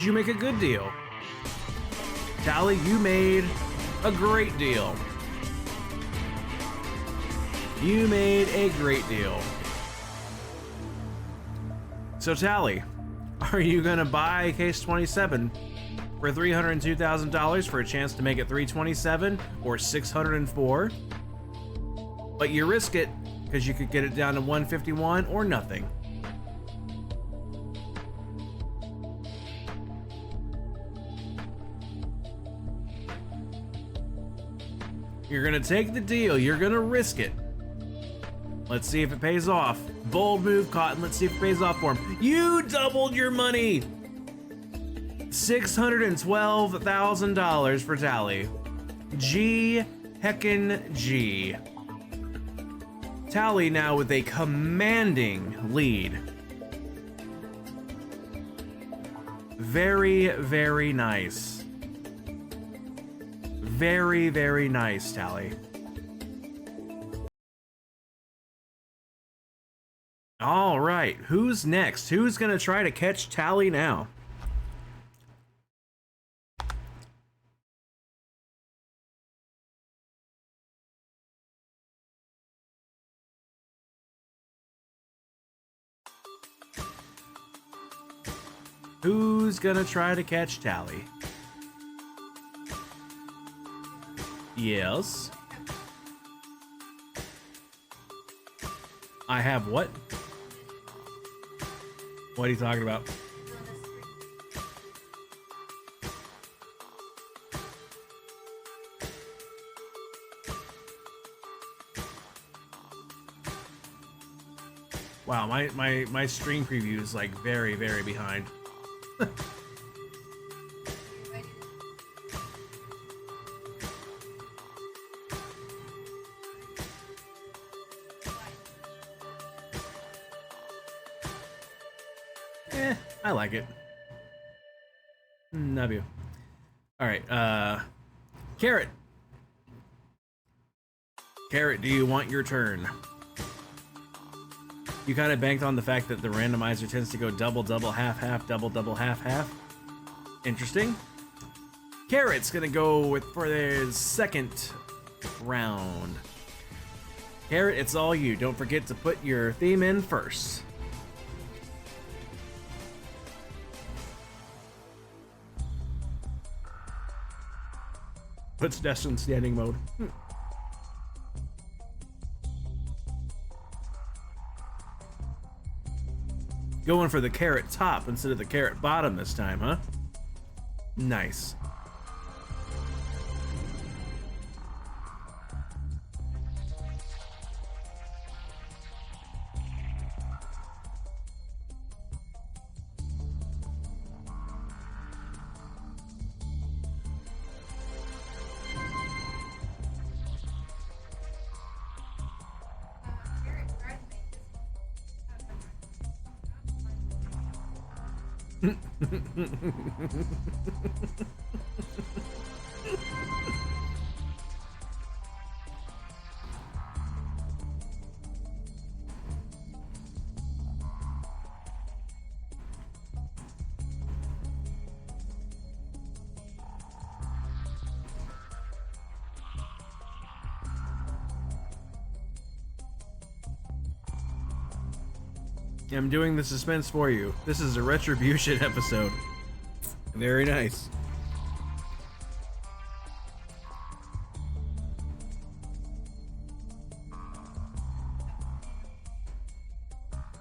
Did you make a good deal? Tally, you made a great deal. You made a great deal. So Tally, are you gonna buy Case 27 for $302,000 for a chance to make it 327 or 604? But you risk it because you could get it down to 151 or nothing. You're gonna take the deal, you're gonna risk it. Let's see if it pays off. Bold move, Cotton, let's see if it pays off for him. You doubled your money! $612,000 for Tally. G heckin' G. Tally now with a commanding lead. Very, very nice. Very, very nice, Tally. All right, who's next? Who's gonna try to catch Tally now? Who's gonna try to catch Tally? Yes. I have what? What are you talking about? Wow, my stream preview is like very, very behind. I like it. Love you. All right, Carrot. Carrot, do you want your turn? You kind of banked on the fact that the randomizer tends to go double, double, half, half, double, double, half, half. Interesting. Carrot's gonna go for his second round. Carrot, it's all you. Don't forget to put your theme in first. Puts Death in standing mode. Going for the carrot top instead of the carrot bottom this time, huh? Nice. I'm doing the suspense for you. This is a retribution episode. Very nice.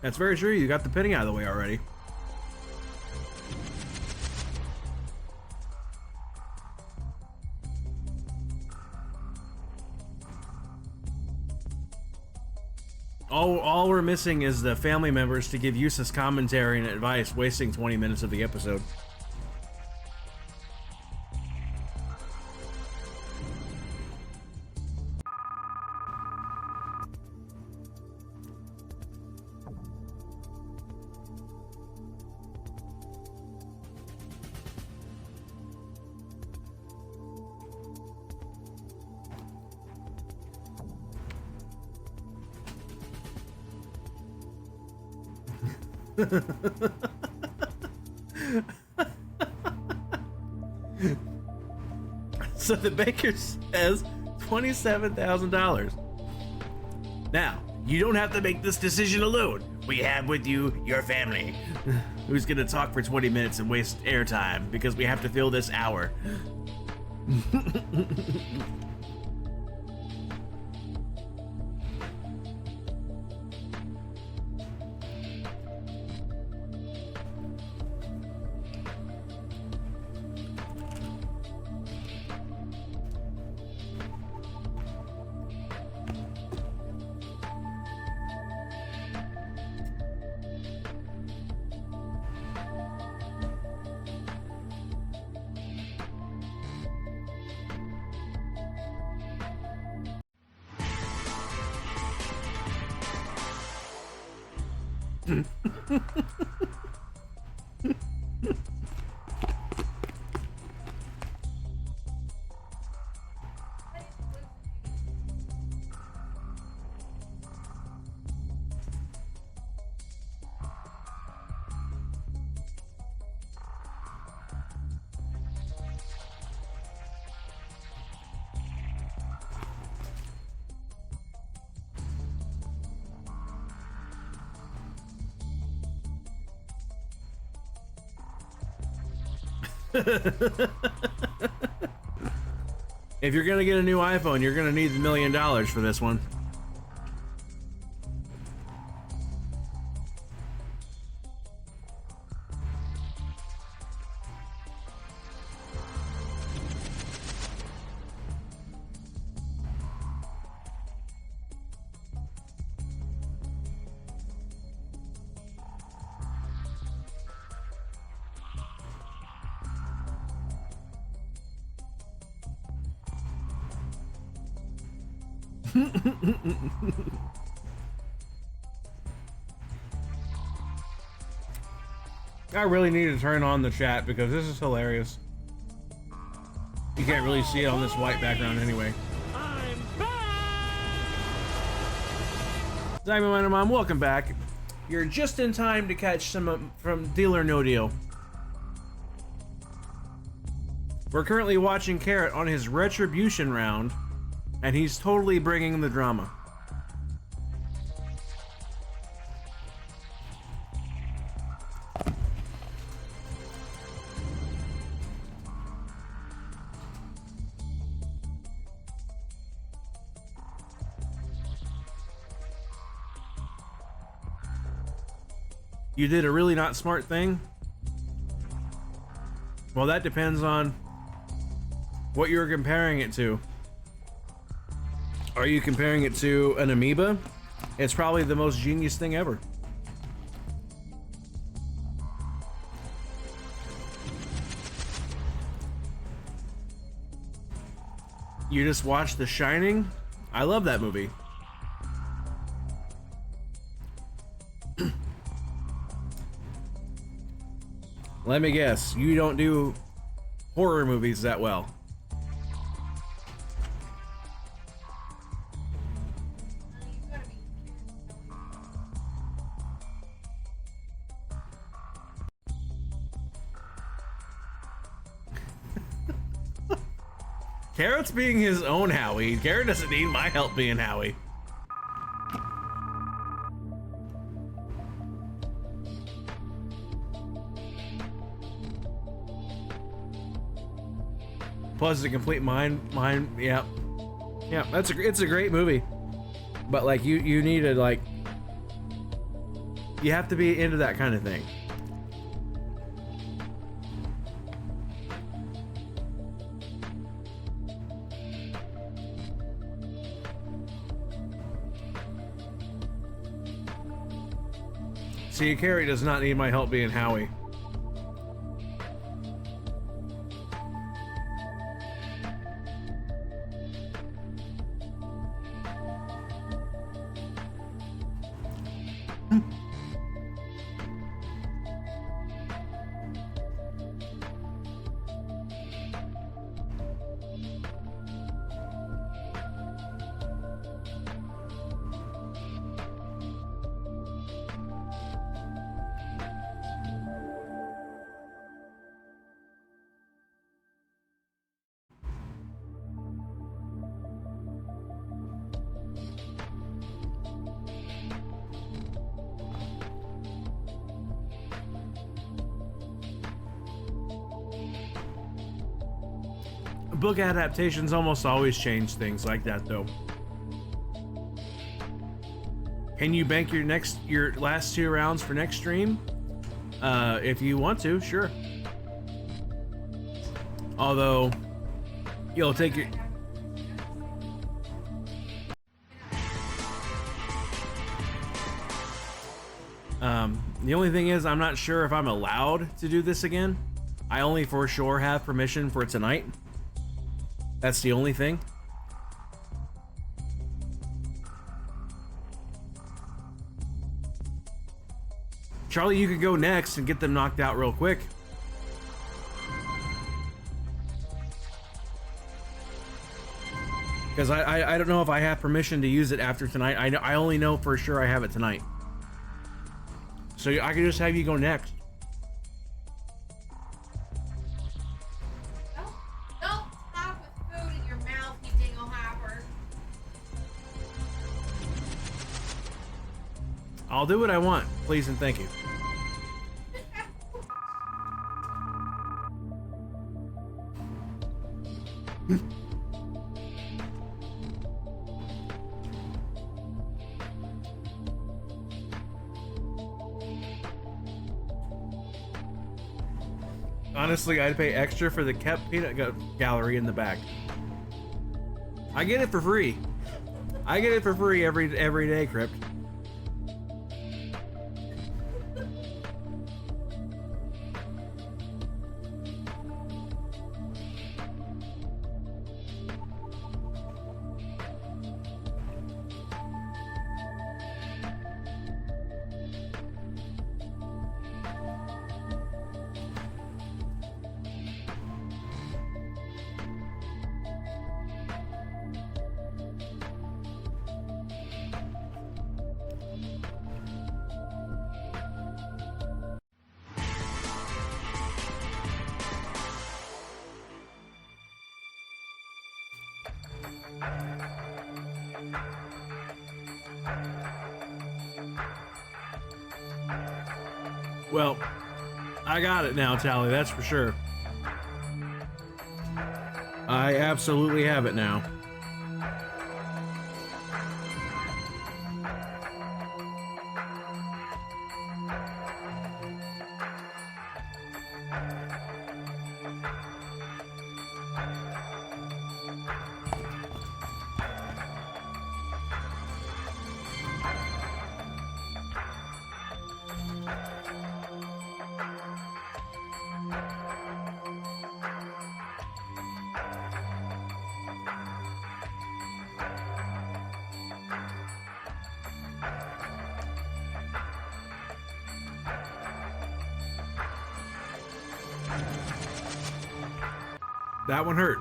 That's very true. You got the pinning out of the way already. All we're missing is the family members to give useless commentary and advice, wasting 20 minutes of the episode. So the banker says $27,000. Now, you don't have to make this decision alone. We have with you your family, who's gonna talk for 20 minutes and waste airtime because we have to fill this hour. If you're gonna get a new iPhone, you're gonna need $1 million for this one. I really need to turn on the chat because this is hilarious. You can't really see it on this white background anyway. I'm back! Diamond Miner Mom, welcome back. You're just in time to catch some from Deal or No Deal. We're currently watching Carrot on his retribution round, and he's totally bringing the drama. You did a really not smart thing? Well, that depends on what you're comparing it to. Are you comparing it to an amoeba? It's probably the most genius thing ever. You just watched The Shining? I love that movie. Let me guess, you don't do horror movies that well. Carrot's being his own Howie. Carrot doesn't need my help being Howie. Plus, a complete mind, yeah, it's a great movie, but like you need to like, you have to be into that kind of thing. See, Carrie does not need my help being Howie. Book adaptations almost always change things like that, though. Can you bank your last 2 rounds for next stream? If you want to, sure. Although, you'll take your... The only thing is, I'm not sure if I'm allowed to do this again. I only for sure have permission for tonight. That's the only thing. Charlie, you could go next and get them knocked out real quick. Because I don't know if I have permission to use it after tonight. I only know for sure I have it tonight. So I can just have you go next. Don't stop with food in your mouth, you dingle hopper. I'll do what I want, please and thank you. Honestly, I'd pay extra for the kept peanut gallery in the back. I get it for free. I get it for free every day, Crypt. Well, I got it now, Tally, that's for sure. I absolutely have it now. That one hurt.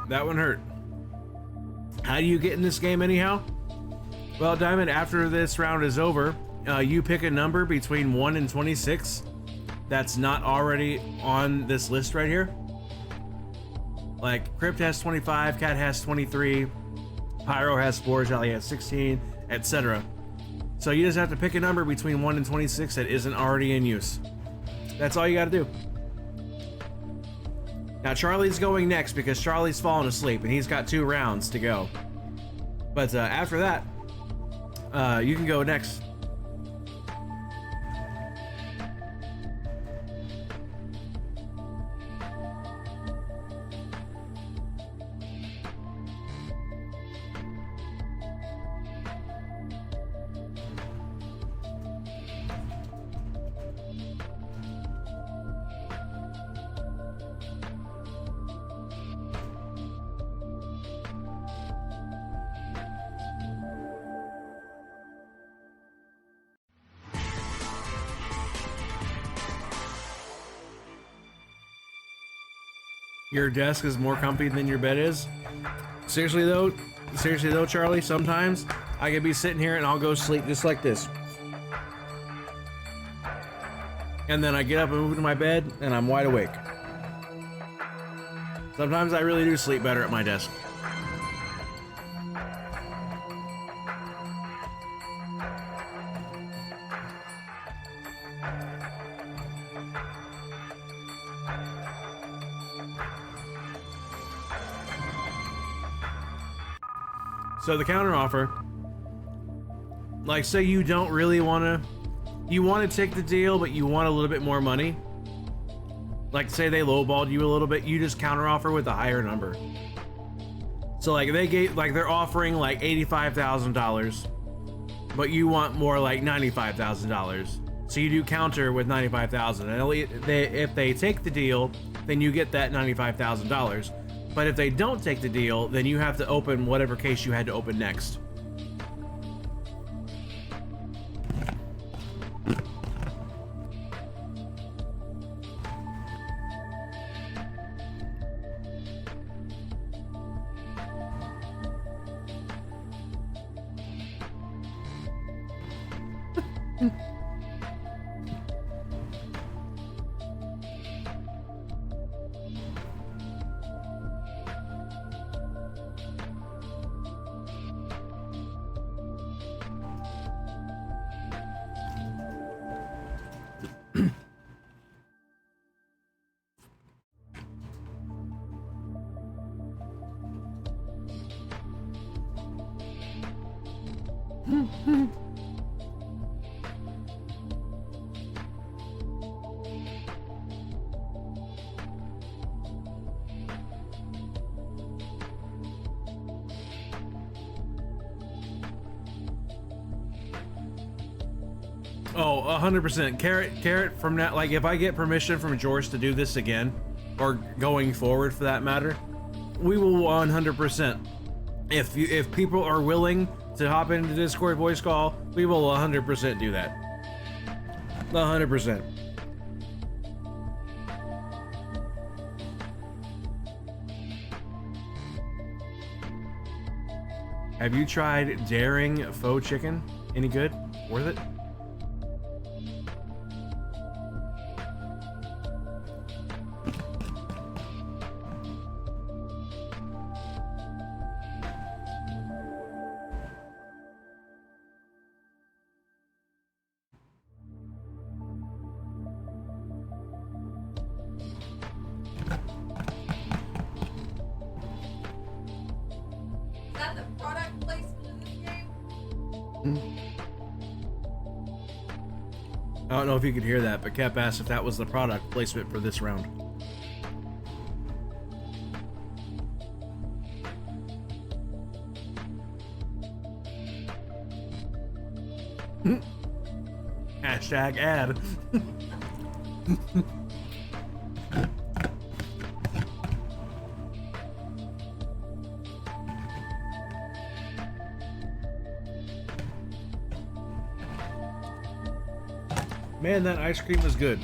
That one hurt. How do you get in this game anyhow? Well, Diamond, after this round is over, you pick a number between 1 and 26 that's not already on this list right here. Like, Crypt has 25, Cat has 23, Pyro has 4, Jolly has 16, etc. So you just have to pick a number between 1 and 26 that isn't already in use. That's all you gotta do. Now Charlie's going next because Charlie's fallen asleep and he's got 2 rounds to go. But after that, you can go next. Your desk is more comfy than your bed is? Seriously though, Charlie, sometimes I could be sitting here and I'll go sleep just like this. And then I get up and move to my bed and I'm wide awake. Sometimes I really do sleep better at my desk. So the counter offer, like say you don't really you want to take the deal, but you want a little bit more money. Like say they lowballed you a little bit, you just counter offer with a higher number. So like they're offering like $85,000, but you want more like $95,000. So you do counter with $95,000, and if they take the deal, then you get that $95,000. But if they don't take the deal, then you have to open whatever case you had to open next. Oh, 100%. Carrot from that, like if I get permission from George to do this again, or going forward for that matter, we will 100%. If people are willing to hop into the Discord voice call, we will 100% do that. 100%. Have you tried Daring Faux Chicken? Any good? Worth it? Is that the product placement in this game? I don't know if you could hear that, but Cap asked if that was the product placement for this round. Hashtag ad. Man, that ice cream was good.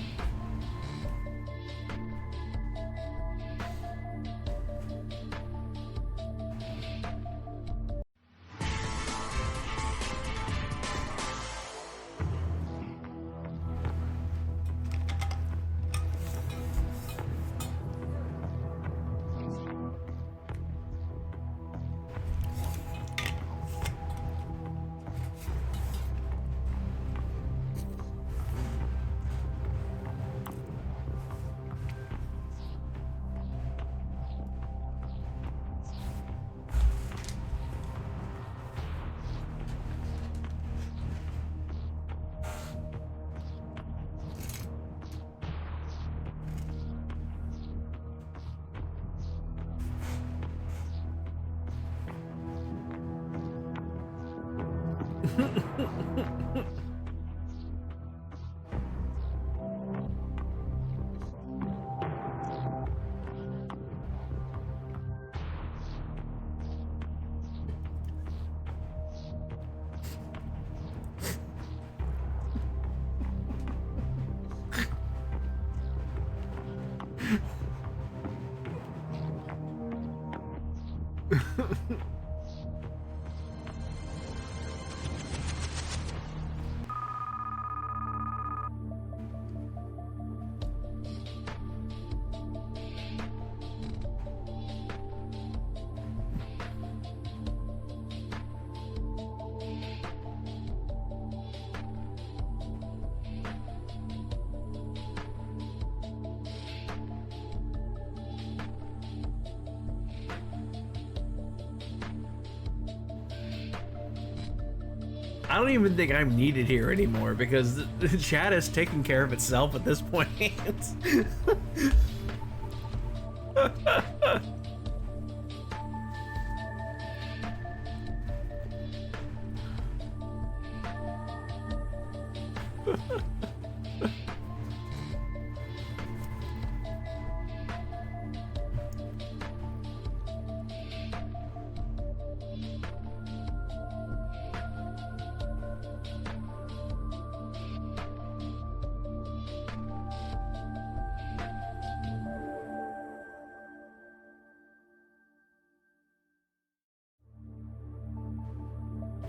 I don't even think I'm needed here anymore because the chat is taking care of itself at this point.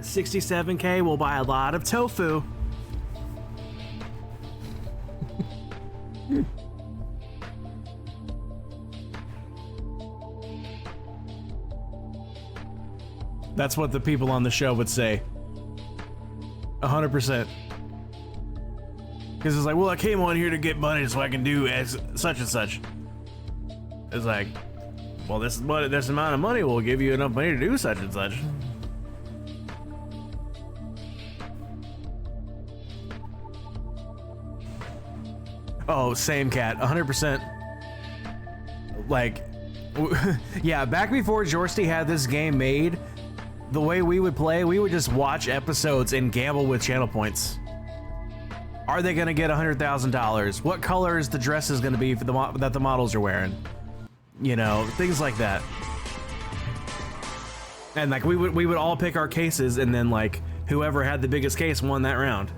$67K will buy a lot of tofu. That's what the people on the show would say. 100%. Because it's like, well, I came on here to get money so I can do such and such. It's like, well, this amount of money will give you enough money to do such and such. Oh, same cat, 100%. Like, yeah, back before Jorsty had this game made, the way we would play, we would just watch episodes and gamble with channel points. Are they gonna get $100,000? What color is the dress is gonna be for that the models are wearing? You know, things like that. And like we would all pick our cases, and then like whoever had the biggest case won that round.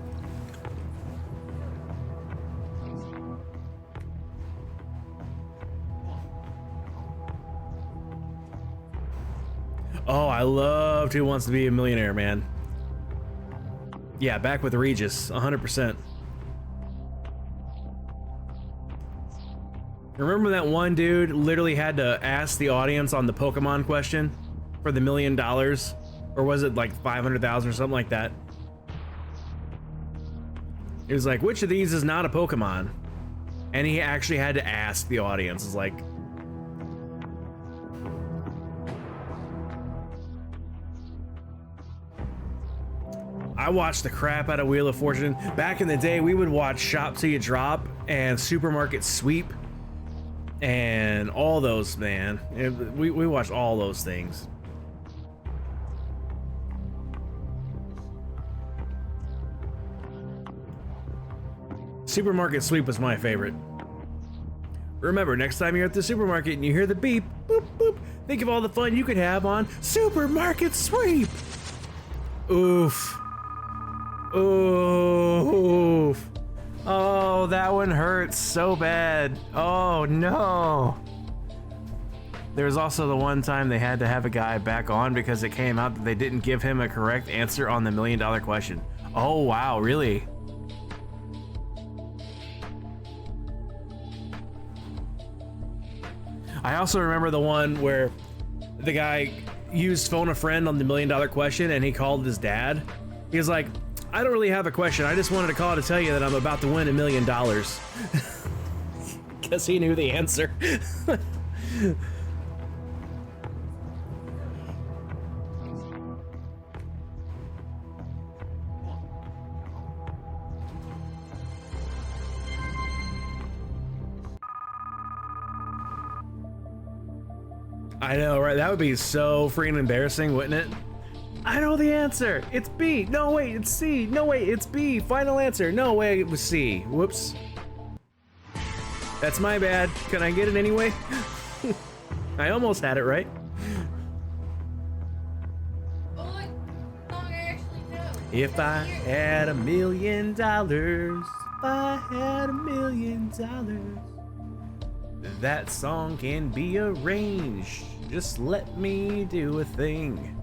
Oh, I loved Who Wants to Be a Millionaire, man. Yeah, back with Regis, 100%. Remember that one dude literally had to ask the audience on the Pokemon question for the $1 million? Or was it like 500,000 or something like that? It was like, which of these is not a Pokemon? And he actually had to ask the audience. It's like, I watched the crap out of Wheel of Fortune. Back in the day, we would watch Shop Till You Drop and Supermarket Sweep and all those, man. We watched all those things. Supermarket Sweep was my favorite. Remember, next time you're at the supermarket and you hear the beep, boop, boop, think of all the fun you could have on Supermarket Sweep. Oof. Oof. Oh, that one hurts so bad. Oh no. There was also the one time they had to have a guy back on because it came out that they didn't give him a correct answer on the $1 million question. Oh wow, really? I also remember the one where the guy used phone a friend on the $1 million question and he called his dad. He was like, I don't really have a question. I just wanted to call to tell you that I'm about to win $1 million. Because he knew the answer. I know, right? That would be so freaking embarrassing, wouldn't it? I know the answer. It's B. No, wait, it's C. No, wait, it's B. Final answer. No, wait, it was C. Whoops. That's my bad. Can I get it anyway? I almost had it right. Oh, I actually know. If I had $1 million, if I had $1 million, that song can be arranged. Just let me do a thing.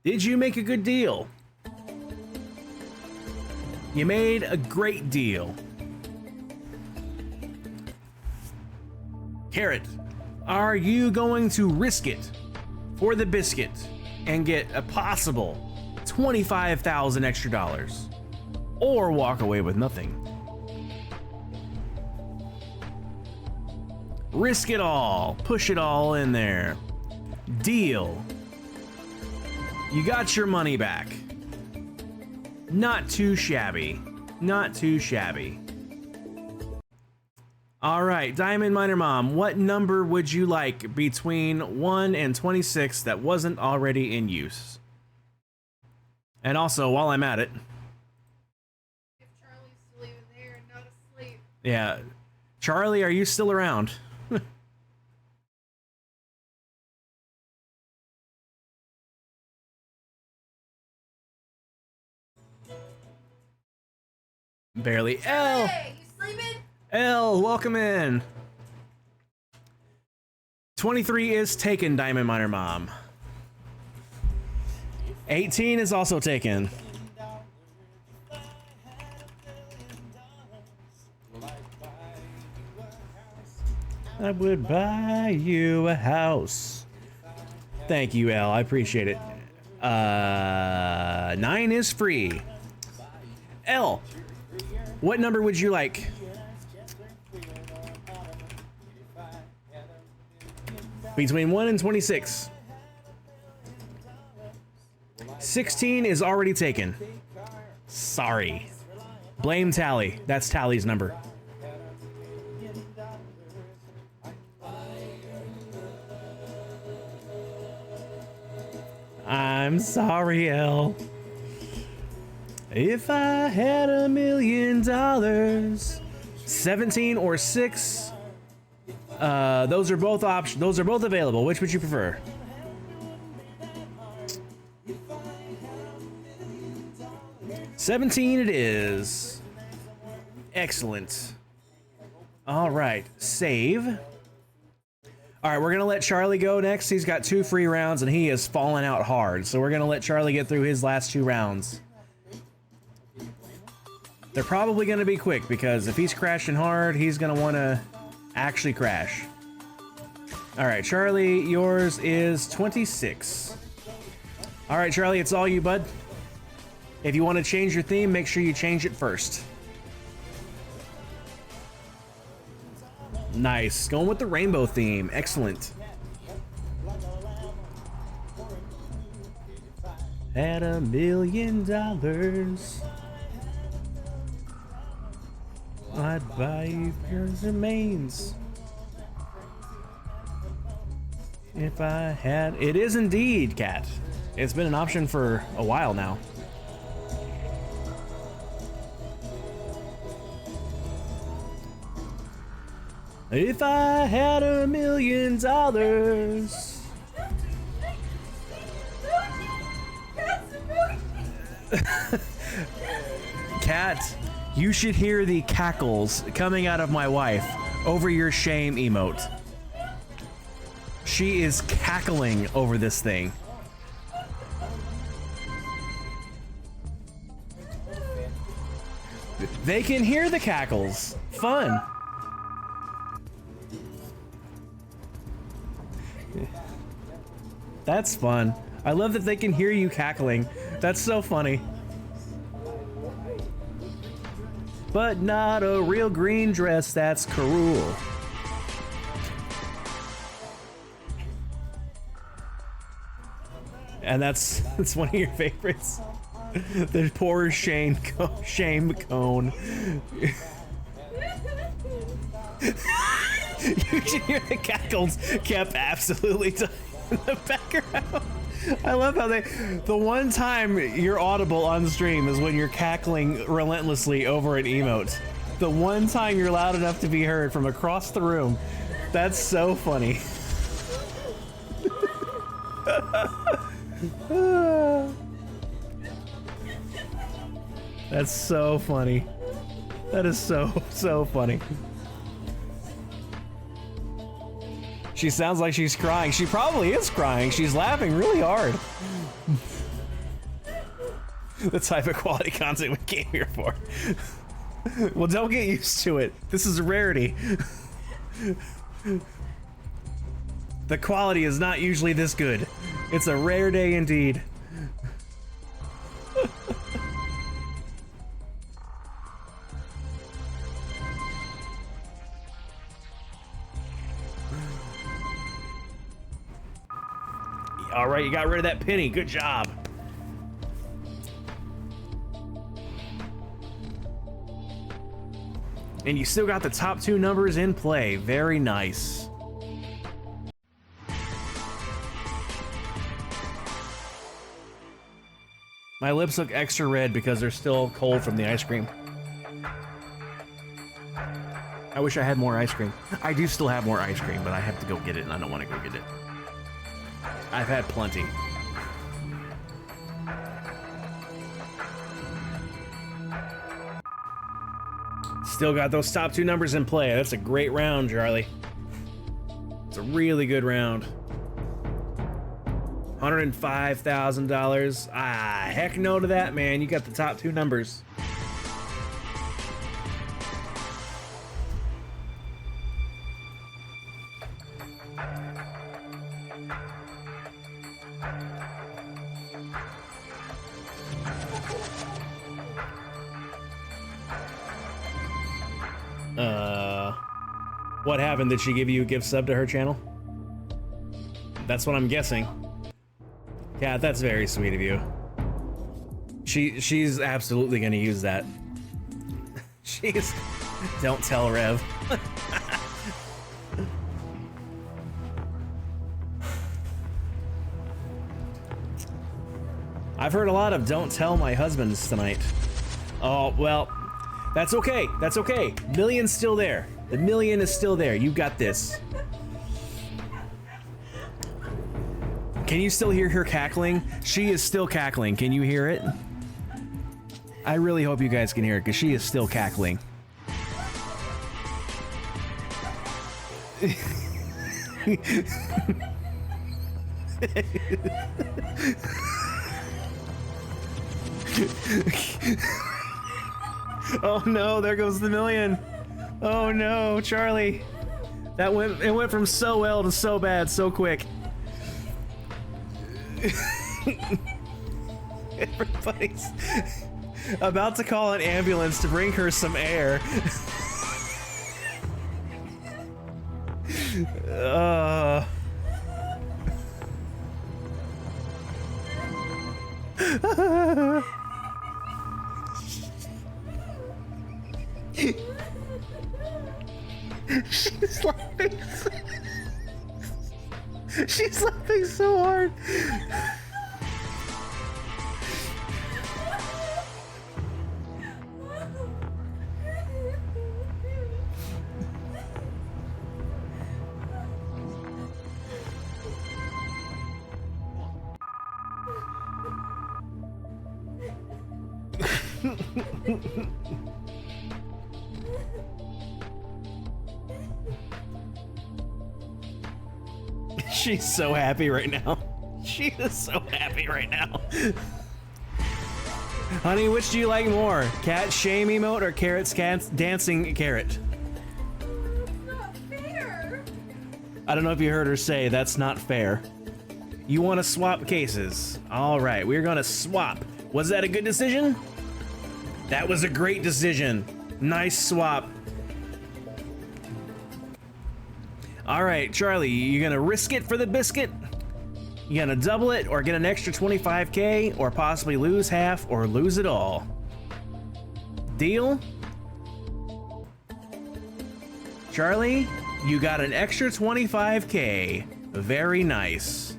Did you make a good deal? You made a great deal. Carrot, are you going to risk it for the biscuit and get a possible 25,000 extra dollars, or walk away with nothing? Risk it all, push it all in there. Deal. You got your money back. Not too shabby. Not too shabby. All right, Diamond Miner Mom, what number would you like between 1 and 26 that wasn't already in use? And also, while I'm at it, If Charlie's still even there and not asleep. yeah, Charlie, are you still around? Barely. L, Hey, you sleeping? L, welcome in. 23 is taken, Diamond Miner Mom. 18 is also taken. I would buy you a house. Thank you, L. I appreciate it. 9 is free. L, what number would you like? Between 1 and 26. 16 is already taken. Sorry. Blame Tally. That's Tally's number. I'm sorry, L. If I had $1 million, 17 or 6, those are both options. Those are both available. Which would you prefer? $17 it is. Excellent. All right, save. All right, we're gonna let Charlie go next. He's got 2 free rounds and he is falling out hard. So we're gonna let Charlie get through his last 2 rounds. They're probably gonna be quick because if he's crashing hard, he's gonna wanna actually crash. All right, Charlie, yours is 26. All right, Charlie, it's all you, bud. If you want to change your theme, make sure you change it first. Nice, going with the rainbow theme, excellent. At $1 million, I'd buy you your remains. If I had, it is indeed, Cat. It's been an option for a while now. If I had $1 million. Cat, you should hear the cackles coming out of my wife over your shame emote. She is cackling over this thing. They can hear the cackles. Fun. That's fun. I love that they can hear you cackling. That's so funny. But not a real green dress, that's cruel. And that's one of your favorites. The poor shame cone. You should hear the cackles kept absolutely in the background. I love how the one time you're audible on stream is when you're cackling relentlessly over an emote. The one time you're loud enough to be heard from across the room. That's so funny. That's so funny. That is so funny. She sounds like she's crying. She probably is crying. She's laughing really hard. The type of quality content we came here for. Well, don't get used to it. This is a rarity. The quality is not usually this good. It's a rare day indeed. All right, you got rid of that penny. Good job. And you still got the top 2 numbers in play. Very nice. My lips look extra red because they're still cold from the ice cream. I wish I had more ice cream. I do still have more ice cream, but I have to go get it, and I don't want to go get it. I've had plenty. Still got those top 2 numbers in play. That's a great round, Charlie. It's a really good round. $105,000. Ah, heck no to that, man. You got the top 2 numbers. What happened? Did she give you a gift sub to her channel? That's what I'm guessing. Yeah, that's very sweet of you. She's absolutely gonna use that. She's... Don't tell Rev. I've heard a lot of don't tell my husbands tonight. Oh, well, that's okay. That's okay. Million's still there. The million is still there. You got this. Can you still hear her cackling? She is still cackling. Can you hear it? I really hope you guys can hear it because she is still cackling. Oh no, there goes the million. Oh no, Charlie. It went from so well to so bad so quick. Everybody's about to call an ambulance to bring her some air. She's laughing. She's laughing so hard. She's so happy right now. She is so happy right now. Honey, which do you like more? Cat shame emote or Carrot's dancing carrot? Not fair. I don't know if you heard her say that's not fair. You want to swap cases? All right, we're gonna swap. Was that a good decision? That was a great decision. Nice swap. All right, Charlie, you gonna risk it for the biscuit? You gonna double it or get an extra 25K or possibly lose half or lose it all? Deal? Charlie, you got an extra 25K. Very nice.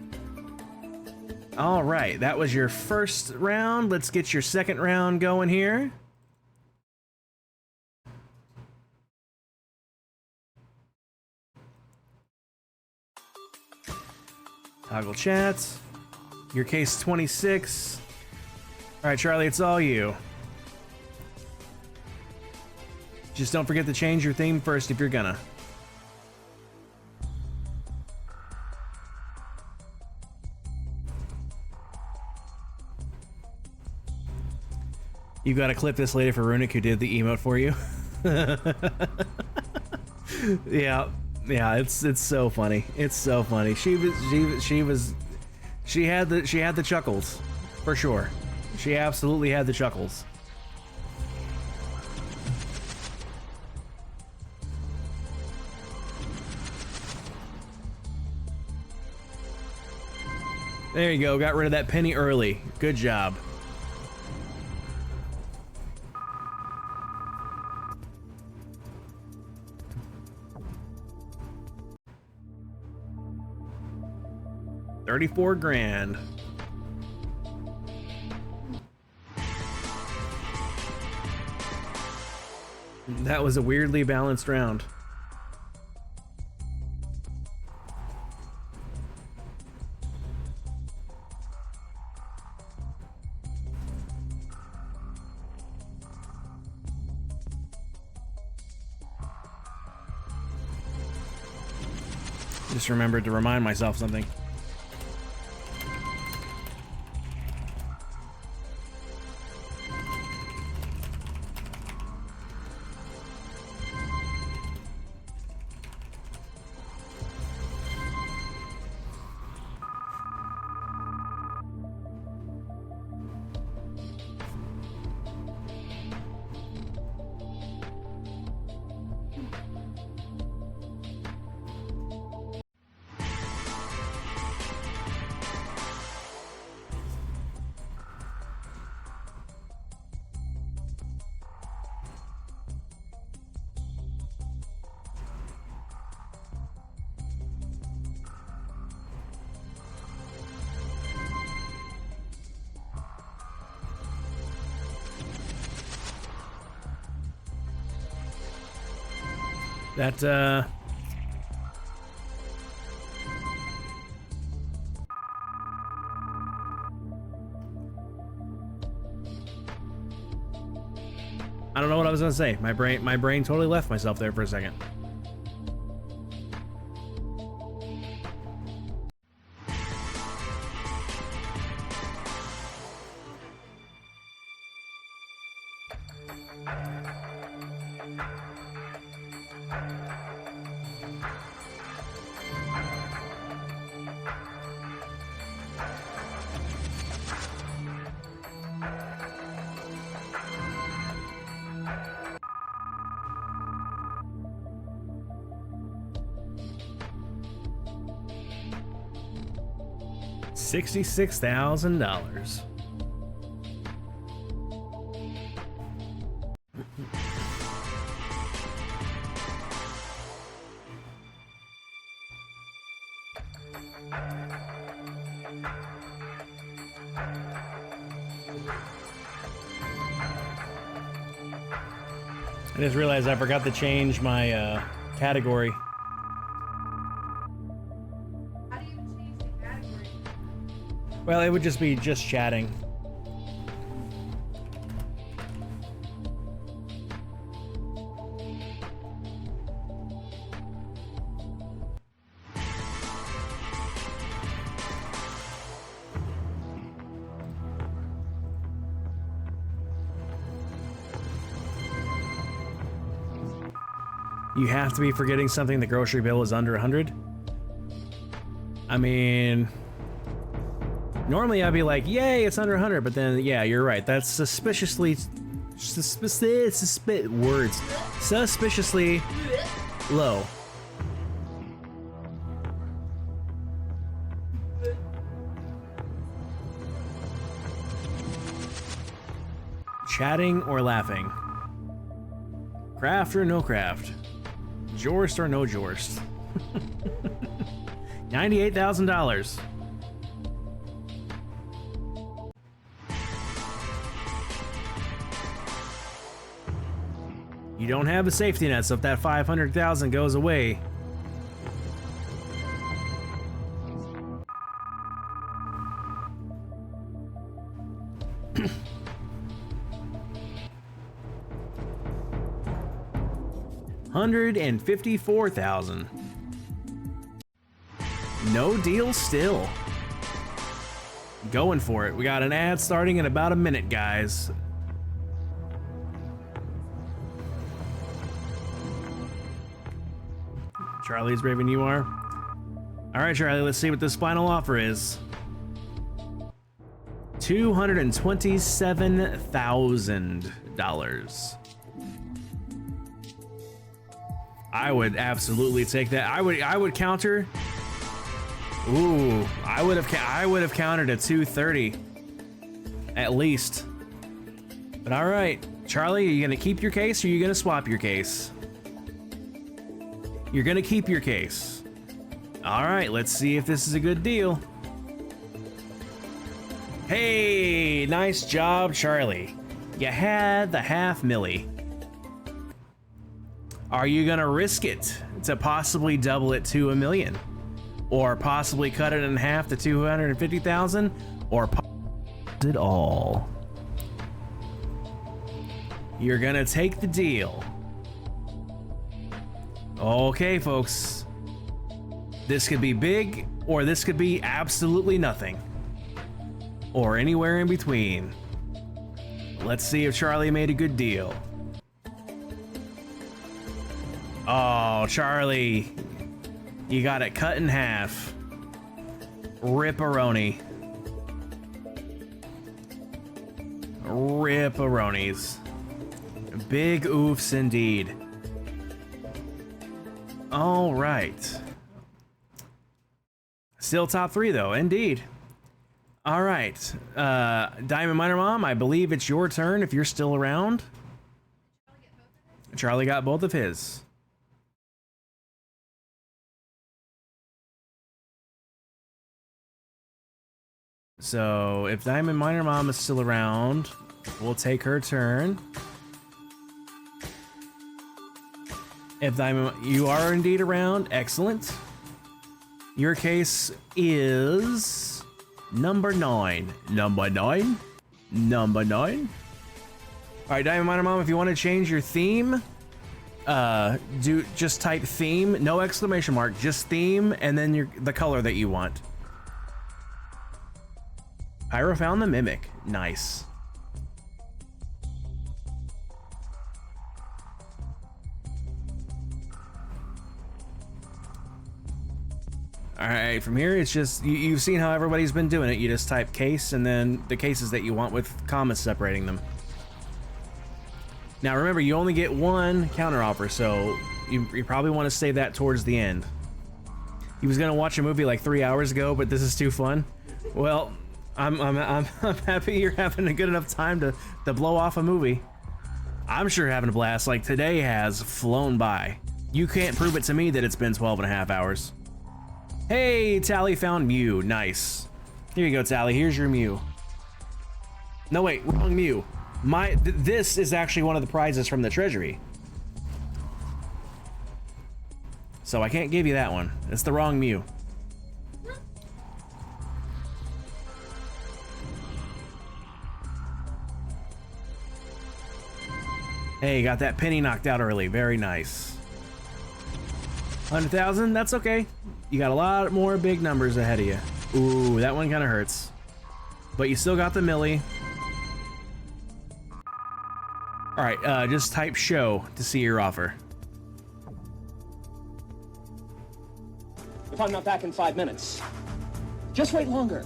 All right, that was your first round. Let's get your second round going here. Toggle chats. Your case 26. All right, Charlie, it's all you. Just don't forget to change your theme first if you're gonna. You gotta clip this lady for Runic who did the emote for you. Yeah, Yeah, it's so funny. It's so funny. She had the chuckles, for sure. She absolutely had the chuckles. There you go, got rid of that penny early. Good job. $34 grand. That was a weirdly balanced round. Just remembered to remind myself something. That, I don't know what I was gonna say. My brain totally left myself there for a second. $66,000. I just realized I forgot to change my category. How do you even change the category? Well, it would just be just chatting. You have to be forgetting something. The grocery bill is under 100. I mean, normally I'd be like, yay, it's under 100, but then, yeah, you're right. That's suspiciously low. Chatting or laughing? Craft or no craft? Jorst or no Jorst? $98,000. You don't have a safety net, so if that 500,000 goes away, $154,000. No deal still. Going for it. We got an ad starting in about a minute, guys. Charlie's braver than you are. All right, Charlie, let's see what this final offer is. $227,000. I would absolutely take that. I would counter. Ooh, I would have countered a 230 at least. But all right, Charlie, are you gonna keep your case or are you gonna swap your case? You're gonna keep your case. All right, let's see if this is a good deal. Hey, nice job, Charlie. You had the $500,000. Are you gonna risk it to possibly double it to $1 million? Or possibly cut it in half to 250,000? Or it all? You're gonna take the deal. Okay, folks. This could be big, or this could be absolutely nothing. Or anywhere in between. Let's see if Charlie made a good deal. Oh, Charlie, you got it cut in half. Ripperoni. Ripperonis. Big oofs indeed. All right. Still top 3 though, indeed. All right, Diamond Miner Mom, I believe it's your turn if you're still around. Charlie got both of his. So if Diamond Miner Mom is still around, we'll take her turn. If Diamond, you are indeed around, excellent. Your case is number 9. Number 9? Number 9? All right, Diamond Miner Mom, if you want to change your theme, just type theme, no exclamation mark, just theme, and then the color that you want. Pyro found the Mimic. Nice. All right, from here, it's just, you've seen how everybody's been doing it. You just type case and then the cases that you want with commas separating them. Now, remember, you only get one counteroffer, so you probably want to save that towards the end. He was gonna watch a movie like 3 hours ago, but this is too fun. Well, I'm happy you're having a good enough time to blow off a movie. I'm sure having a blast. Like, today has flown by. You can't prove it to me that it's been 12.5 hours. Hey, Tally found Mew. Nice. Here you go, Tally. Here's your Mew. No, wait, wrong Mew. This is actually one of the prizes from the treasury. So I can't give you that one. It's the wrong Mew. Hey, got that penny knocked out early. Very nice. 100,000, that's okay. You got a lot more big numbers ahead of you. Ooh, that one kind of hurts. But you still got the milli. All right, just type show to see your offer. If I'm not back in 5 minutes, just wait longer.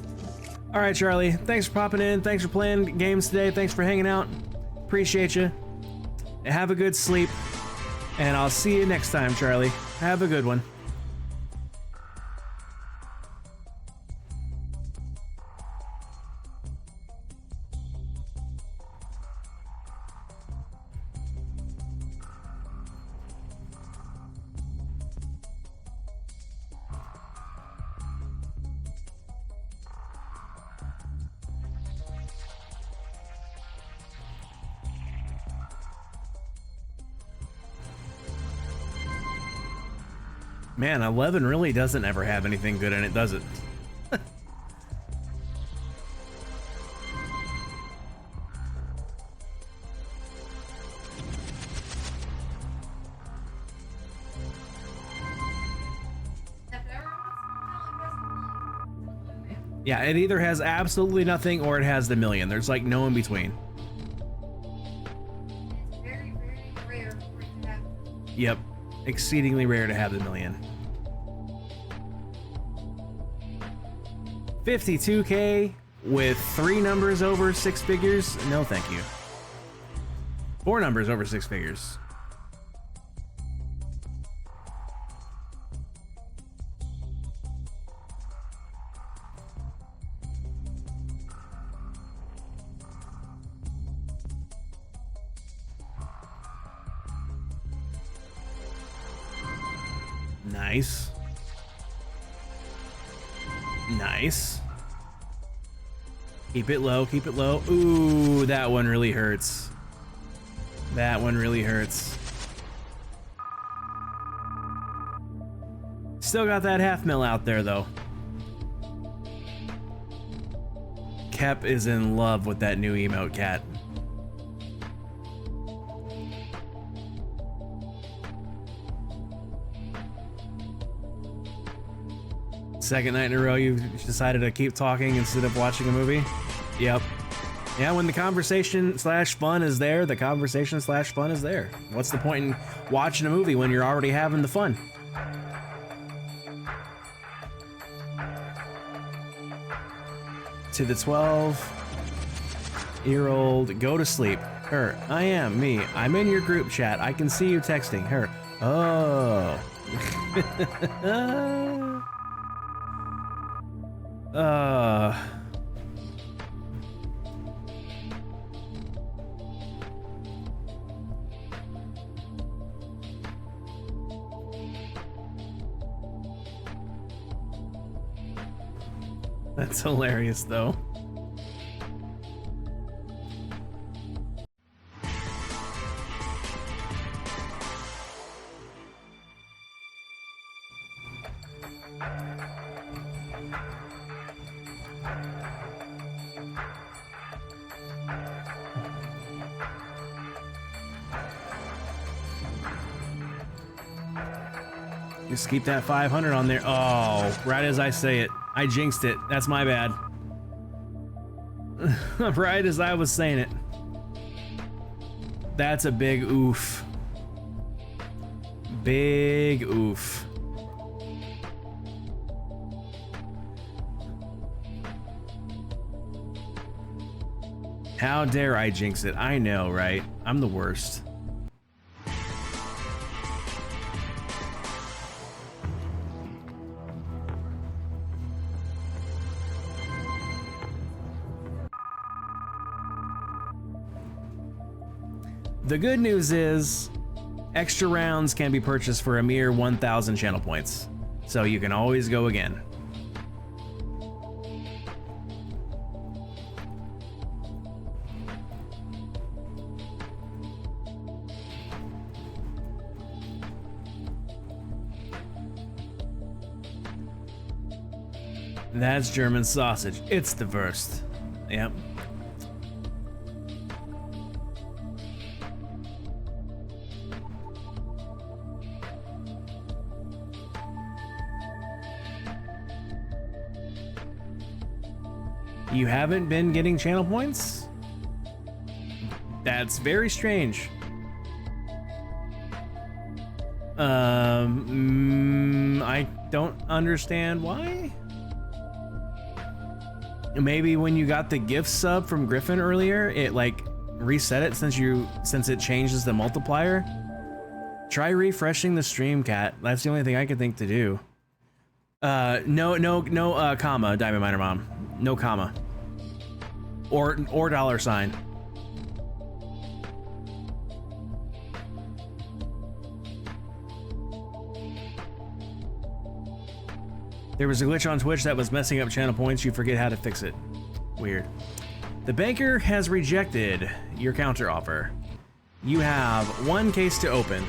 All right, Charlie, thanks for popping in. Thanks for playing games today. Thanks for hanging out. Appreciate you. Have a good sleep. And I'll see you next time, Charlie. Have a good one. Man, 11 really doesn't ever have anything good in it, does it? Yeah, it either has absolutely nothing or it has the million. There's like no in between. It's very, very rare for it to happen. Yep. exceedingly rare to have the million. 52K with 3 numbers over 6 figures? No, thank you. 4 numbers over 6 figures. Nice. Nice. Keep it low, keep it low. Ooh, that one really hurts. That one really hurts. Still got that half mil out there though. Kep is in love with that new emote cat. Second night in a row you've decided to keep talking instead of watching a movie? Yep. Yeah, when the conversation slash fun is there, the conversation slash fun is there. What's the point in watching a movie when you're already having the fun? To the 12-year-old, go to sleep. Her, I am me. I'm in your group chat. I can see you texting. Her, oh. That's hilarious, though. Just keep that 500 on there. Oh, right as I say it. I jinxed it. That's my bad. Right as I was saying it. That's a big oof. Big oof. How dare I jinx it? I know, right? I'm the worst. The good news is, extra rounds can be purchased for a mere 1,000 channel points, so you can always go again. That's German sausage. It's the worst. Yep. You haven't been getting channel points? That's very strange. I don't understand why. Maybe when you got the gift sub from Griffin earlier, it like reset it since it changes the multiplier. Try refreshing the stream, Cat. That's the only thing I could think to do. No, comma, Diamond Miner Mom. No comma. Or dollar sign. There was a glitch on Twitch that was messing up channel points. You forget how to fix it. Weird. The banker has rejected your counter offer. You have 1 case to open.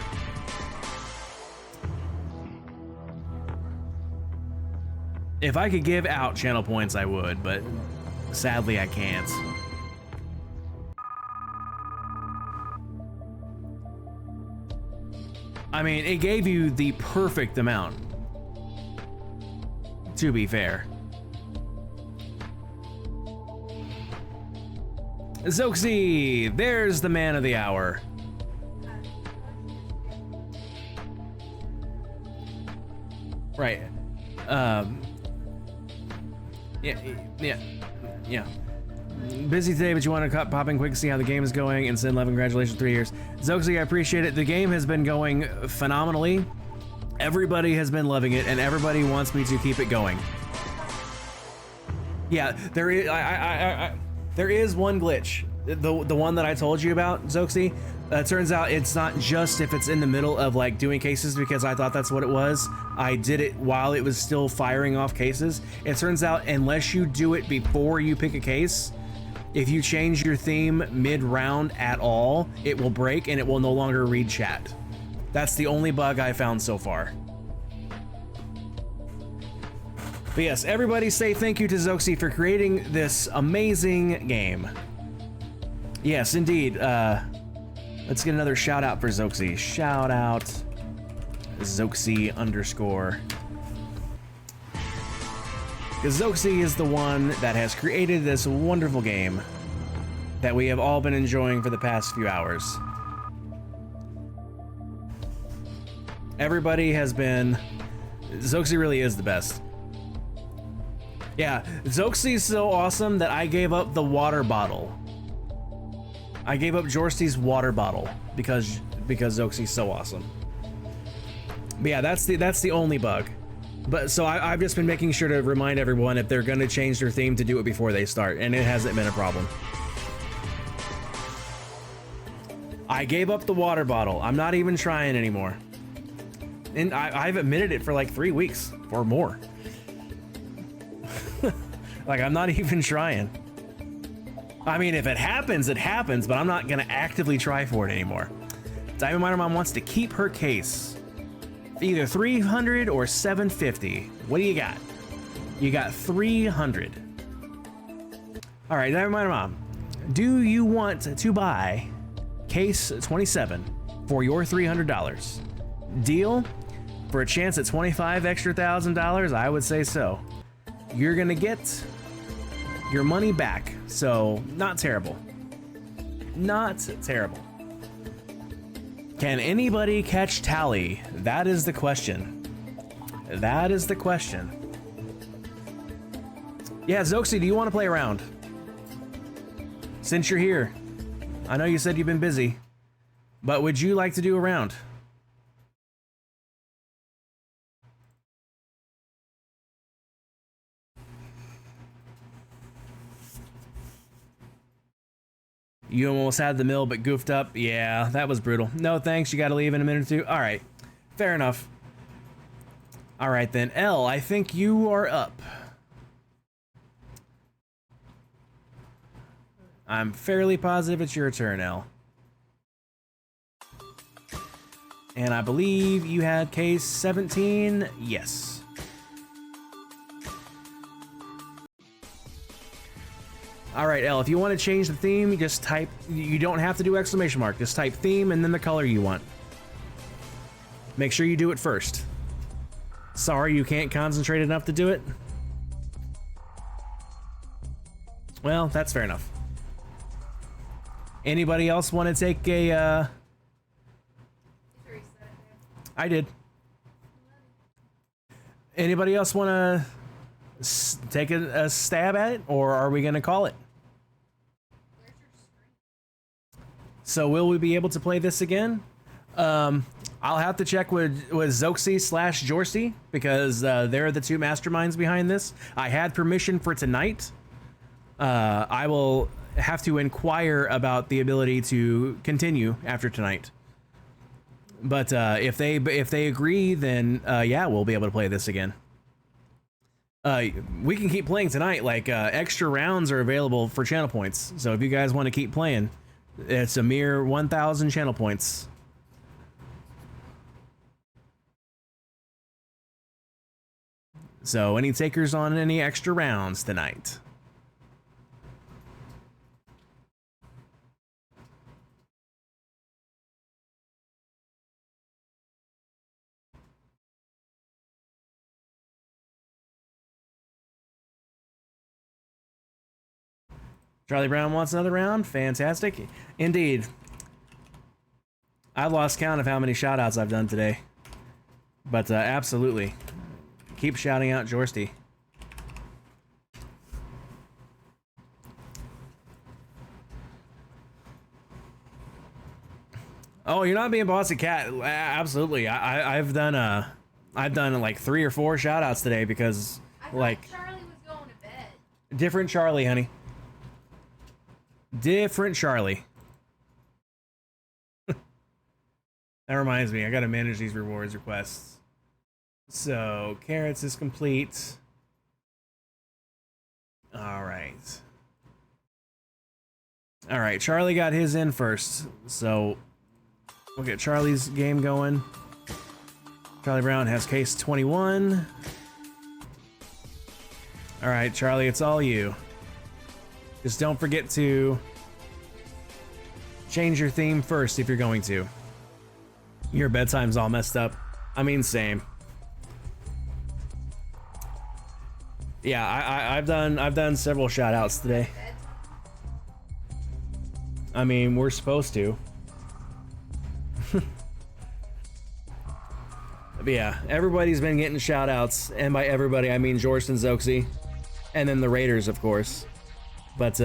If I could give out channel points, I would, but sadly I can't. I mean, it gave you the perfect amount, to be fair. Zoxy, there's the man of the hour. Right. Yeah. Busy today, but you want to pop in quick, see how the game is going, and send love and congratulations, 3 years. Zoxy, I appreciate it. The game has been going phenomenally. Everybody has been loving it, and everybody wants me to keep it going. Yeah, there is. There is one glitch. The one that I told you about, Zoxy. Turns out it's not just if it's in the middle of like doing cases, because I thought that's what it was. I did it while it was still firing off cases. It turns out unless you do it before you pick a case, if you change your theme mid-round at all, it will break and it will no longer read chat. That's the only bug I found so far. But yes, everybody say thank you to Zoxy for creating this amazing game. Yes, indeed. Let's get another shout out for Zoxy. Shout out Zoxy _. Because Zoxy is the one that has created this wonderful game that we have all been enjoying for the past few hours. Everybody has been... Zoxy really is the best. Yeah, Zoxy's so awesome that I gave up the water bottle. I gave up Jorsty's water bottle because Zoxy's so awesome. But yeah, that's the only bug. But so I've just been making sure to remind everyone if they're gonna change their theme to do it before they start, and it hasn't been a problem. I gave up the water bottle. I'm not even trying anymore. And I've admitted it for like 3 weeks or more. Like, I'm not even trying. I mean, if it happens, it happens, but I'm not gonna actively try for it anymore. Diamond Miner Mom wants to keep her case. Either 300 or 750. What do you got? You got 300. All right, Diamond Miner Mom, do you want to buy case 27 for your $300? Deal? For a chance at $25,000 extra, I would say so. You're gonna get your money back, so not terrible. Not terrible. Can anybody catch Tally? That is the question. That is the question. Yeah, Zoxy, do you want to play around? Since you're here. I know you said you've been busy, but would you like to do a round? You almost had the mill, but goofed up. Yeah, that was brutal. No thanks, you gotta leave in a minute or two. All right, fair enough. All right then, L, I think you are up. I'm fairly positive it's your turn, L. And I believe you had case 17, yes. All right, Elle, if you want to change the theme, you just type, you don't have to do exclamation mark, just type theme and then the color you want. Make sure you do it first. Sorry, you can't concentrate enough to do it? Well, that's fair enough. Anybody else want to take a, I did. Anybody else want to take a stab at it, or are we gonna call it? So will we be able to play this again? I'll have to check with Zoxy / Jorsty, because they're the two masterminds behind this. I had permission for tonight. I will have to inquire about the ability to continue after tonight. But if they agree, then yeah, we'll be able to play this again. We can keep playing tonight. Like extra rounds are available for channel points. So if you guys want to keep playing, it's a mere 1,000 channel points. So any takers on any extra rounds tonight? Charlie Brown wants another round. Fantastic. Indeed. I've lost count of how many shoutouts I've done today. But absolutely. keep shouting out Jorsty. Oh, you're not being bossy, Cat. Absolutely. I've done like 3 or 4 shout outs today because I thought like Charlie was going to bed. different Charlie, honey. Different Charlie. That reminds me, I gotta manage these rewards requests. So, carrots is complete. Alright. Alright, Charlie got his in first. So, we'll get Charlie's game going. Charlie Brown has case 21. Alright, Charlie, it's all you. Just don't forget to change your theme first if you're going to. Your bedtime's all messed up. I mean, same. Yeah, I've done several shout outs today. I mean, we're supposed to. But yeah, everybody's been getting shout outs, and by everybody I mean George and Zoxy, and then the Raiders, of course. But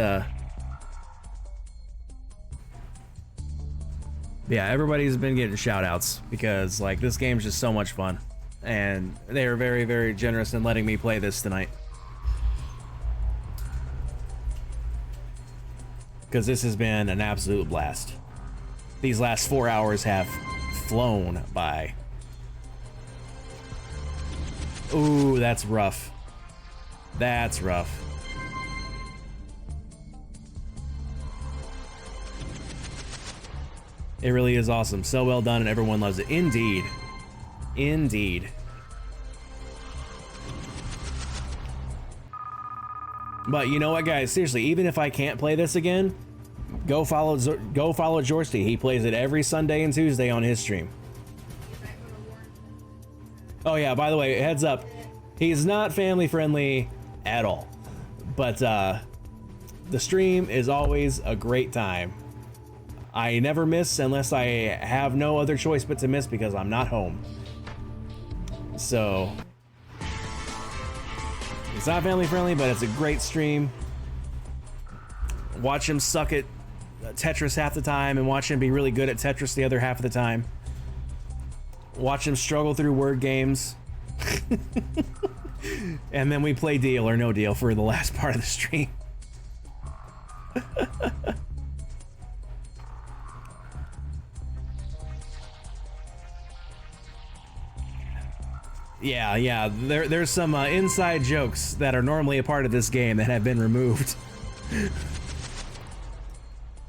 yeah, everybody's been getting shout outs because like this game's just so much fun, and they are very, very generous in letting me play this tonight. Because this has been an absolute blast. These last 4 hours have flown by. Ooh, that's rough. That's rough. It really is awesome. So well done and everyone loves it. Indeed. Indeed. But you know what, guys? Seriously, even if I can't play this again, go follow Jorsty. He plays it every Sunday and Tuesday on his stream. Oh yeah, by the way, heads up. He's not family friendly at all. But the stream is always a great time. I never miss unless I have no other choice but to miss because I'm not home. So it's not family friendly, but it's a great stream. Watch him suck at Tetris half the time and watch him be really good at Tetris the other half of the time. Watch him struggle through word games. And then we play Deal or No Deal for the last part of the stream. Yeah, there's some inside jokes that are normally a part of this game that have been removed.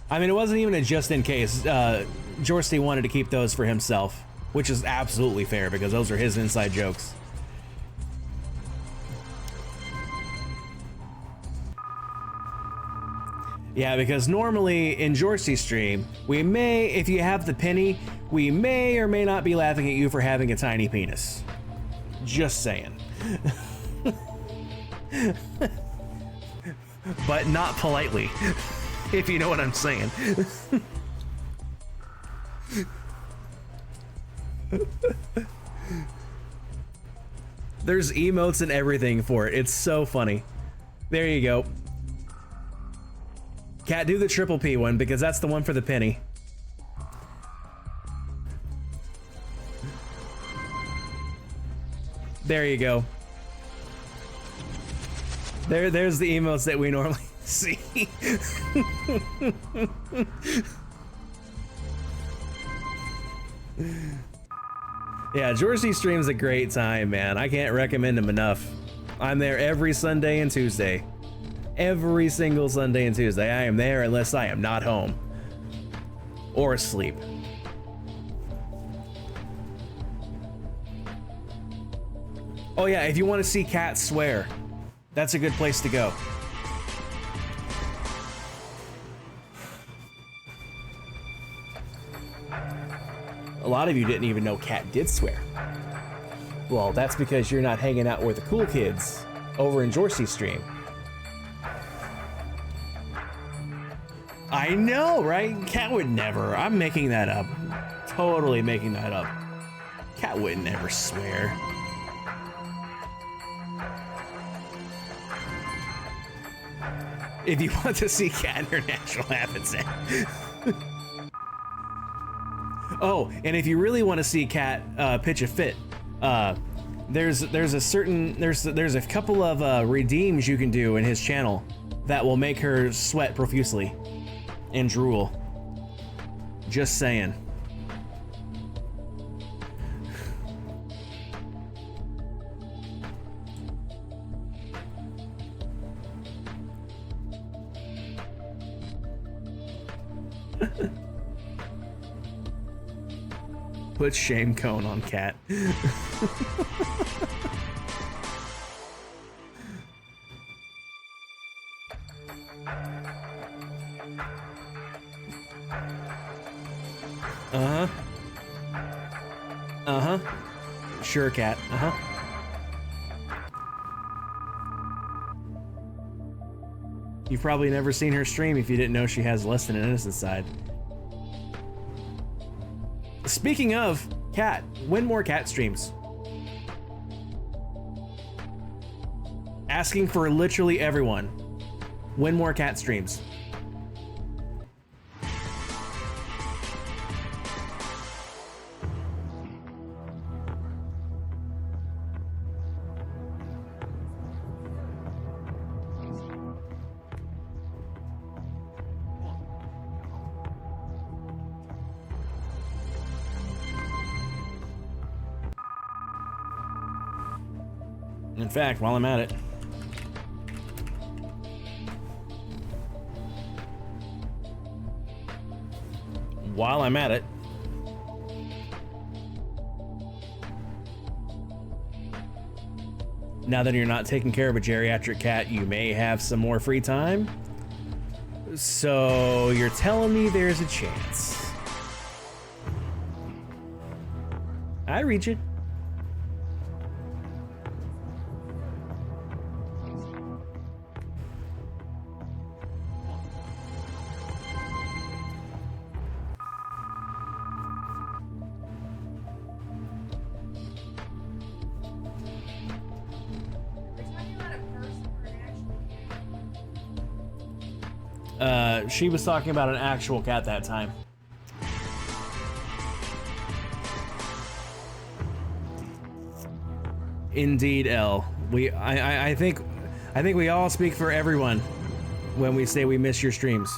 I mean, it wasn't even a just in case. Jorsty wanted to keep those for himself, which is absolutely fair because those are his inside jokes. Yeah, because normally in Jorsty's stream, we may, if you have the penny, we may or may not be laughing at you for having a tiny penis. Just saying. But not politely, if you know what I'm saying. There's emotes and everything for it. It's so funny. There you go. Cat, do the triple P one because that's the one for the penny. There you go. There's the emotes that we normally see. Yeah, Jorsty streams a great time, man. I can't recommend him enough. I'm there every Sunday and Tuesday. Every single Sunday and Tuesday. I am there unless I am not home. Or asleep. Oh yeah, if you want to see Cat swear, that's a good place to go. A lot of you didn't even know Cat did swear. Well, that's because you're not hanging out with the cool kids over in Jorsty's stream. I know, right? Cat would never. I'm making that up. Totally making that up. Cat would never swear. If you want to see Cat in her natural habitat. Oh, and if you really want to see Cat pitch a fit, there's a couple of redeems you can do in his channel that will make her sweat profusely and drool. Just saying. Put shame cone on Cat. Uh-huh. Uh-huh. Sure, Cat. Uh-huh. You've probably never seen her stream if you didn't know she has less than an innocent side. Speaking of Cat, when more Cat streams? Asking for literally everyone. When more Cat streams? In fact, while I'm at it, now that you're not taking care of a geriatric cat, you may have some more free time. So you're telling me there's a chance. I read you. She was talking about an actual cat that time. Indeed, L. I think we all speak for everyone when we say we miss your streams.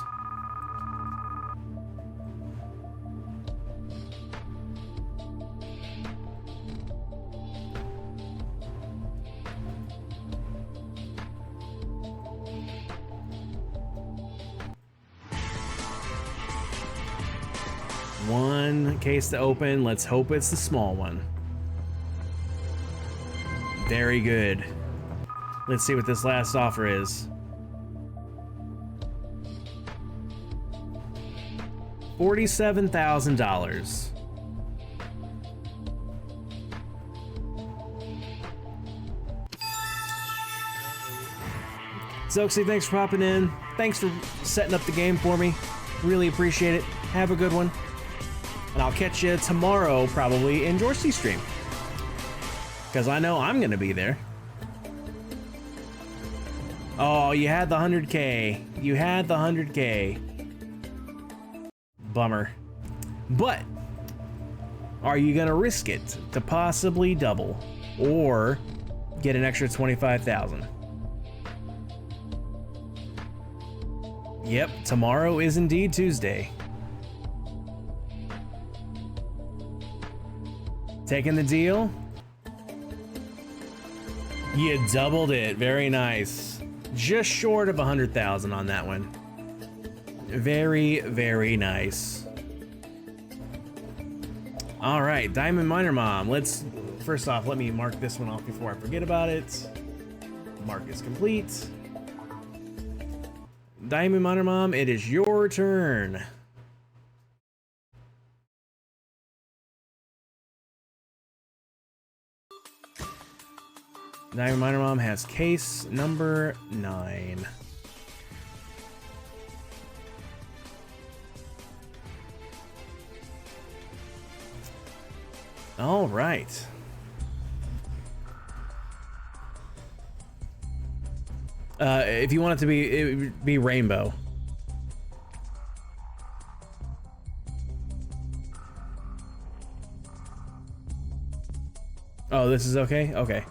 One case to open. Let's hope it's the small one. Very good. Let's see what this last offer is. $47,000. Zoxy, thanks for popping in. Thanks for setting up the game for me. Really appreciate it. Have a good one. And I'll catch you tomorrow, probably, in George stream. Because I know I'm going to be there. Oh, you had the 100K. You had the 100K. Bummer. But, are you going to risk it to possibly double? Or get an extra 25,000? Yep, tomorrow is indeed Tuesday. Taking the deal? You doubled it. Very nice. Just short of 100,000 on that one. Very, very nice. All right, Diamond Miner Mom. First off, let me mark this one off before I forget about it. Mark is complete. Diamond Miner Mom, it is your turn. Diamond Miner Mom has case number 9. All right. If you want it to be, it would be rainbow. Oh, this is okay? Okay.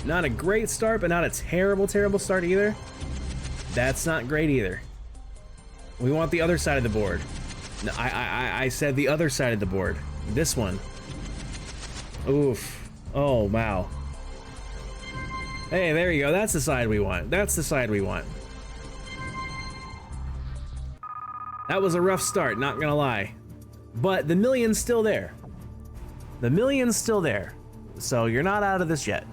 Not a great start, but not a terrible, terrible start either. That's not great either. We want the other side of the board. No, I said the other side of the board. This one. Oof. Oh, wow. Hey, there you go. That's the side we want. That's the side we want. That was a rough start, not gonna lie. But the million's still there. The million's still there. So you're not out of this yet.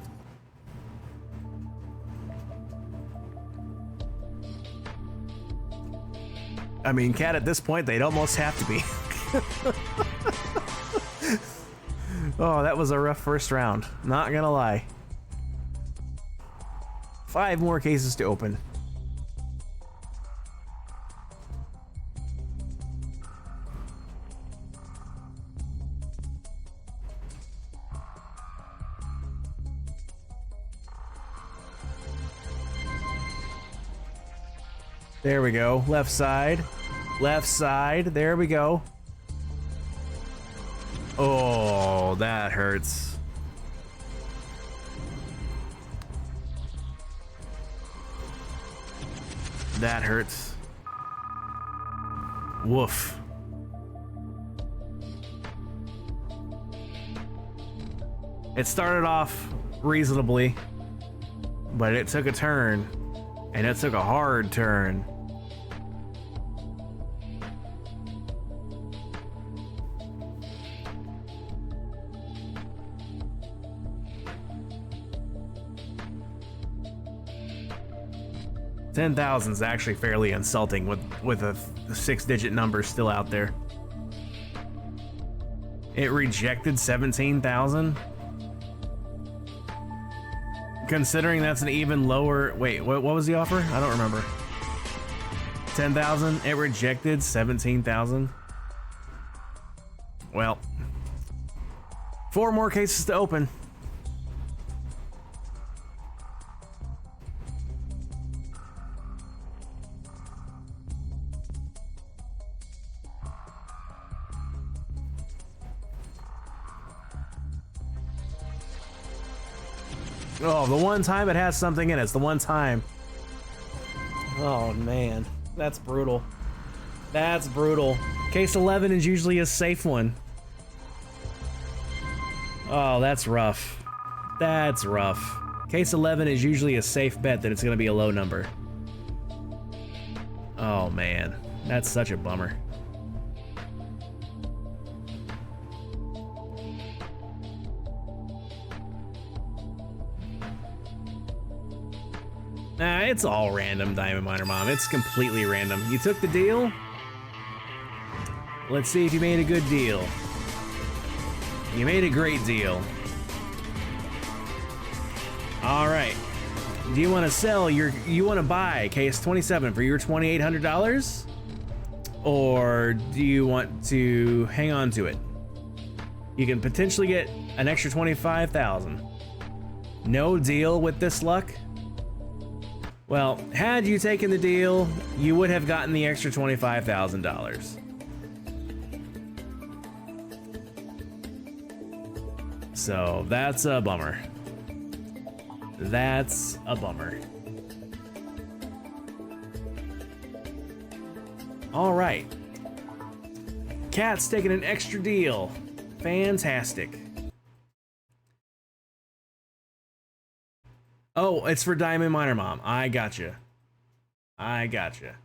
I mean, Cat, at this point, they'd almost have to be. Oh, that was a rough first round. Not gonna lie. 5 more cases to open. There we go. Left side. Left side. There we go. Oh, that hurts. That hurts. Woof. It started off reasonably, but it took a turn, and it took a hard turn. $10,000 is actually fairly insulting with a 6-digit number still out there. It rejected 17,000. Considering that's an even lower. Wait, what was the offer? I don't remember. 10,000. It rejected 17,000. Well, 4 more cases to open. Oh, the one time it has something in it. It's the one time. Oh, man. That's brutal. That's brutal. Case 11 is usually a safe one. Oh, that's rough. That's rough. Case 11 is usually a safe bet that it's going to be a low number. Oh, man. That's such a bummer. Nah, it's all random, Diamond Miner Mom. It's completely random. You took the deal? Let's see if you made a good deal. You made a great deal. All right. Do you want to sell you want to buy case 27 for your $2,800? Or do you want to hang on to it? You can potentially get an extra 25,000. No deal with this luck? Well, had you taken the deal, you would have gotten the extra $25,000. So that's a bummer. That's a bummer. All right. Cat's taking an extra deal. Fantastic. Oh, it's for Diamond Miner Mom. I gotcha. I gotcha.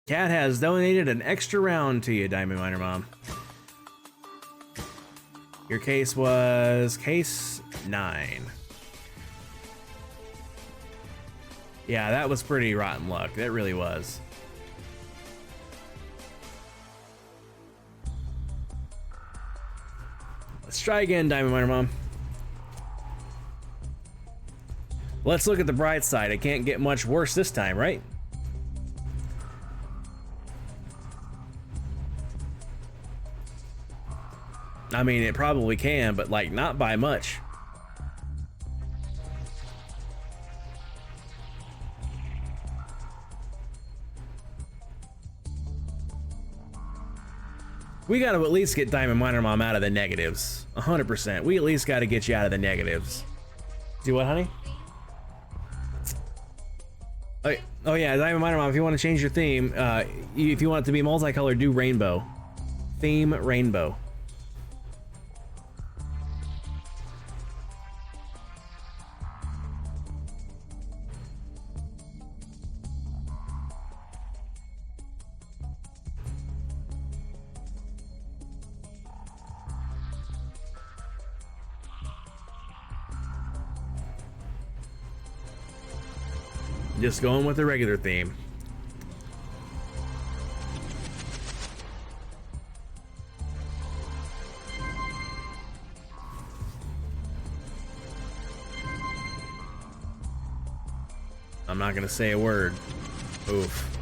Cat has donated an extra round to you, Diamond Miner Mom. Your case was case 9. Yeah, that was pretty rotten luck. That really was. Let's try again, Diamond Miner Mom. Let's look at the bright side. It can't get much worse this time, right? I mean, it probably can, but like not by much. We got to at least get Diamond Miner Mom out of the negatives. 100%. We at least got to get you out of the negatives. Do what, honey? Oh yeah, Diamond Miner Mom, if you want to change your theme, if you want it to be multicolored, do rainbow. Theme rainbow. Just going with the regular theme. I'm not gonna say a word. Oof.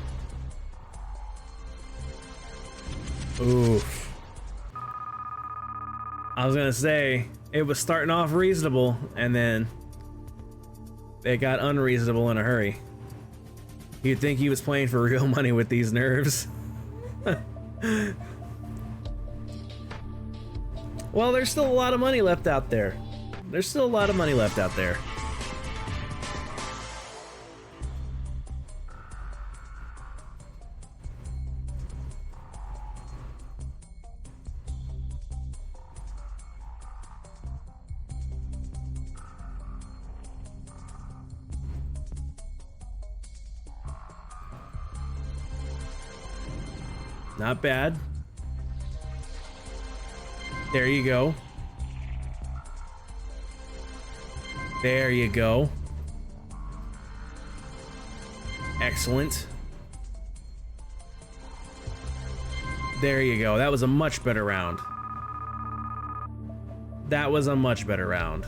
Oof. I was gonna say, it was starting off reasonable, and then it got unreasonable in a hurry. You'd think he was playing for real money with these nerves. Well, there's still a lot of money left out there. There's still a lot of money left out there. Not bad. There you go. There you go. Excellent. There you go. That was a much better round. That was a much better round.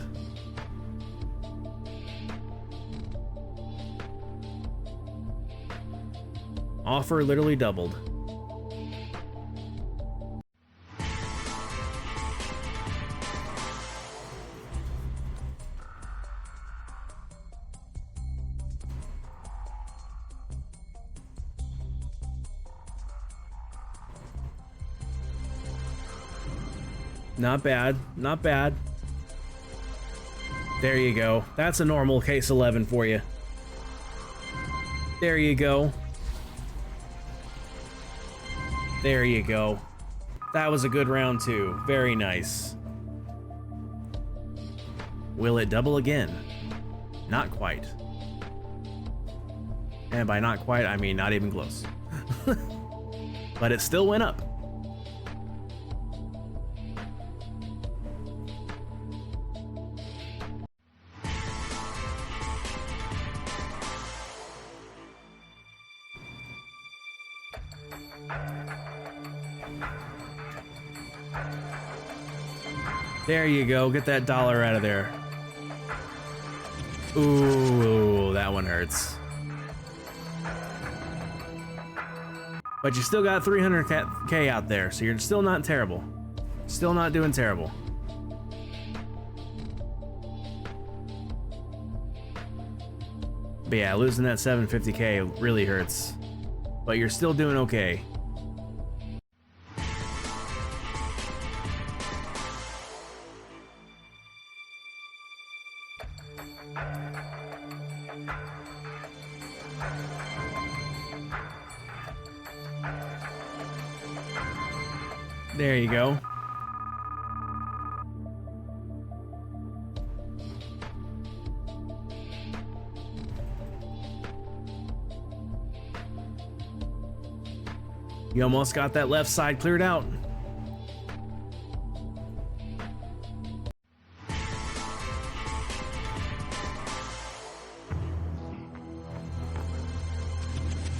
Offer literally doubled. Not bad, not bad. There you go. That's a normal case 11 for you. There you go. There you go. That was a good round too. Very nice. Will it double again? Not quite. And by not quite, I mean not even close. But it still went up. There you go. Get that dollar out of there. Ooh, that one hurts. But you still got 300K out there, so you're still not terrible. Still not doing terrible. But yeah, losing that 750K really hurts. But you're still doing okay. There you go. You almost got that left side cleared out.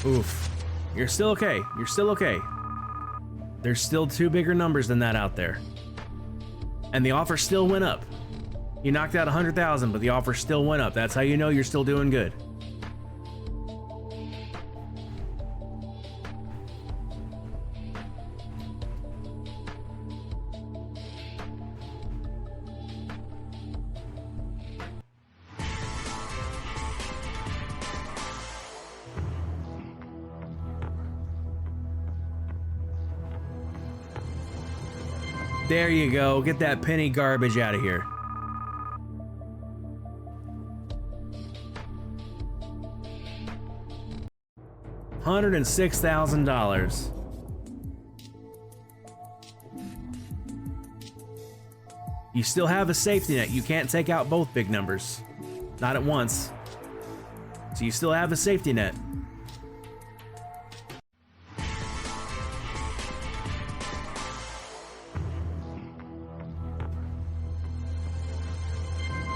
Oof. You're still okay. You're still okay. There's still two bigger numbers than that out there. And the offer still went up. You knocked out 100,000, but the offer still went up. That's how you know you're still doing good. There you go. Get that penny garbage out of here. $106,000. You still have a safety net. You can't take out both big numbers. Not at once. So you still have a safety net.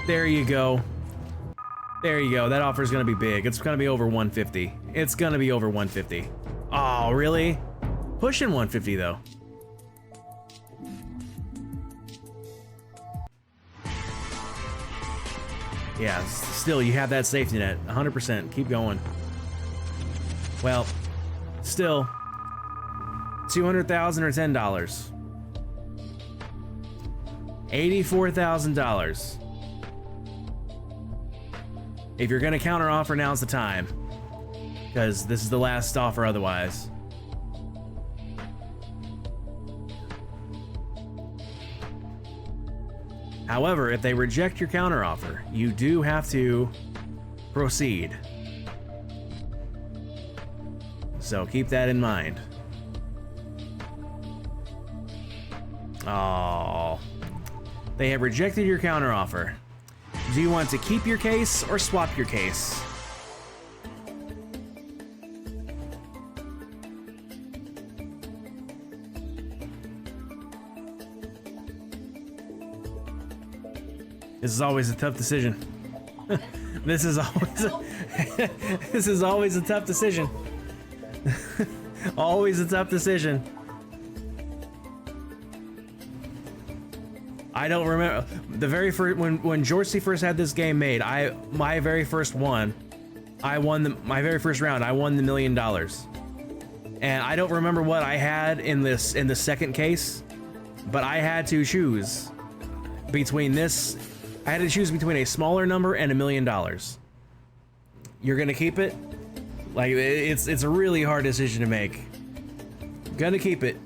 There you go. There you go. That offer is gonna be big. It's gonna be over 150. It's gonna be over 150. Oh, really? Pushing 150 though. Yeah, still you have that safety net. 100%. Keep going. Well, still 200,000 or $10. $84,000. If you're gonna counter offer, now's the time. Because this is the last offer otherwise. However, if they reject your counter offer, you do have to proceed. So keep that in mind. Oh, they have rejected your counter offer. Do you want to keep your case or swap your case? This is always a tough decision. This is always a tough decision. Always a tough decision. I don't remember the very first when Jorcy first had this game made. My very first one, my very first round. I won the $1 million, and I don't remember what I had in the second case, but I had to choose between this. I had to choose between a smaller number and $1 million. You're gonna keep it? Like it's a really hard decision to make. Gonna keep it.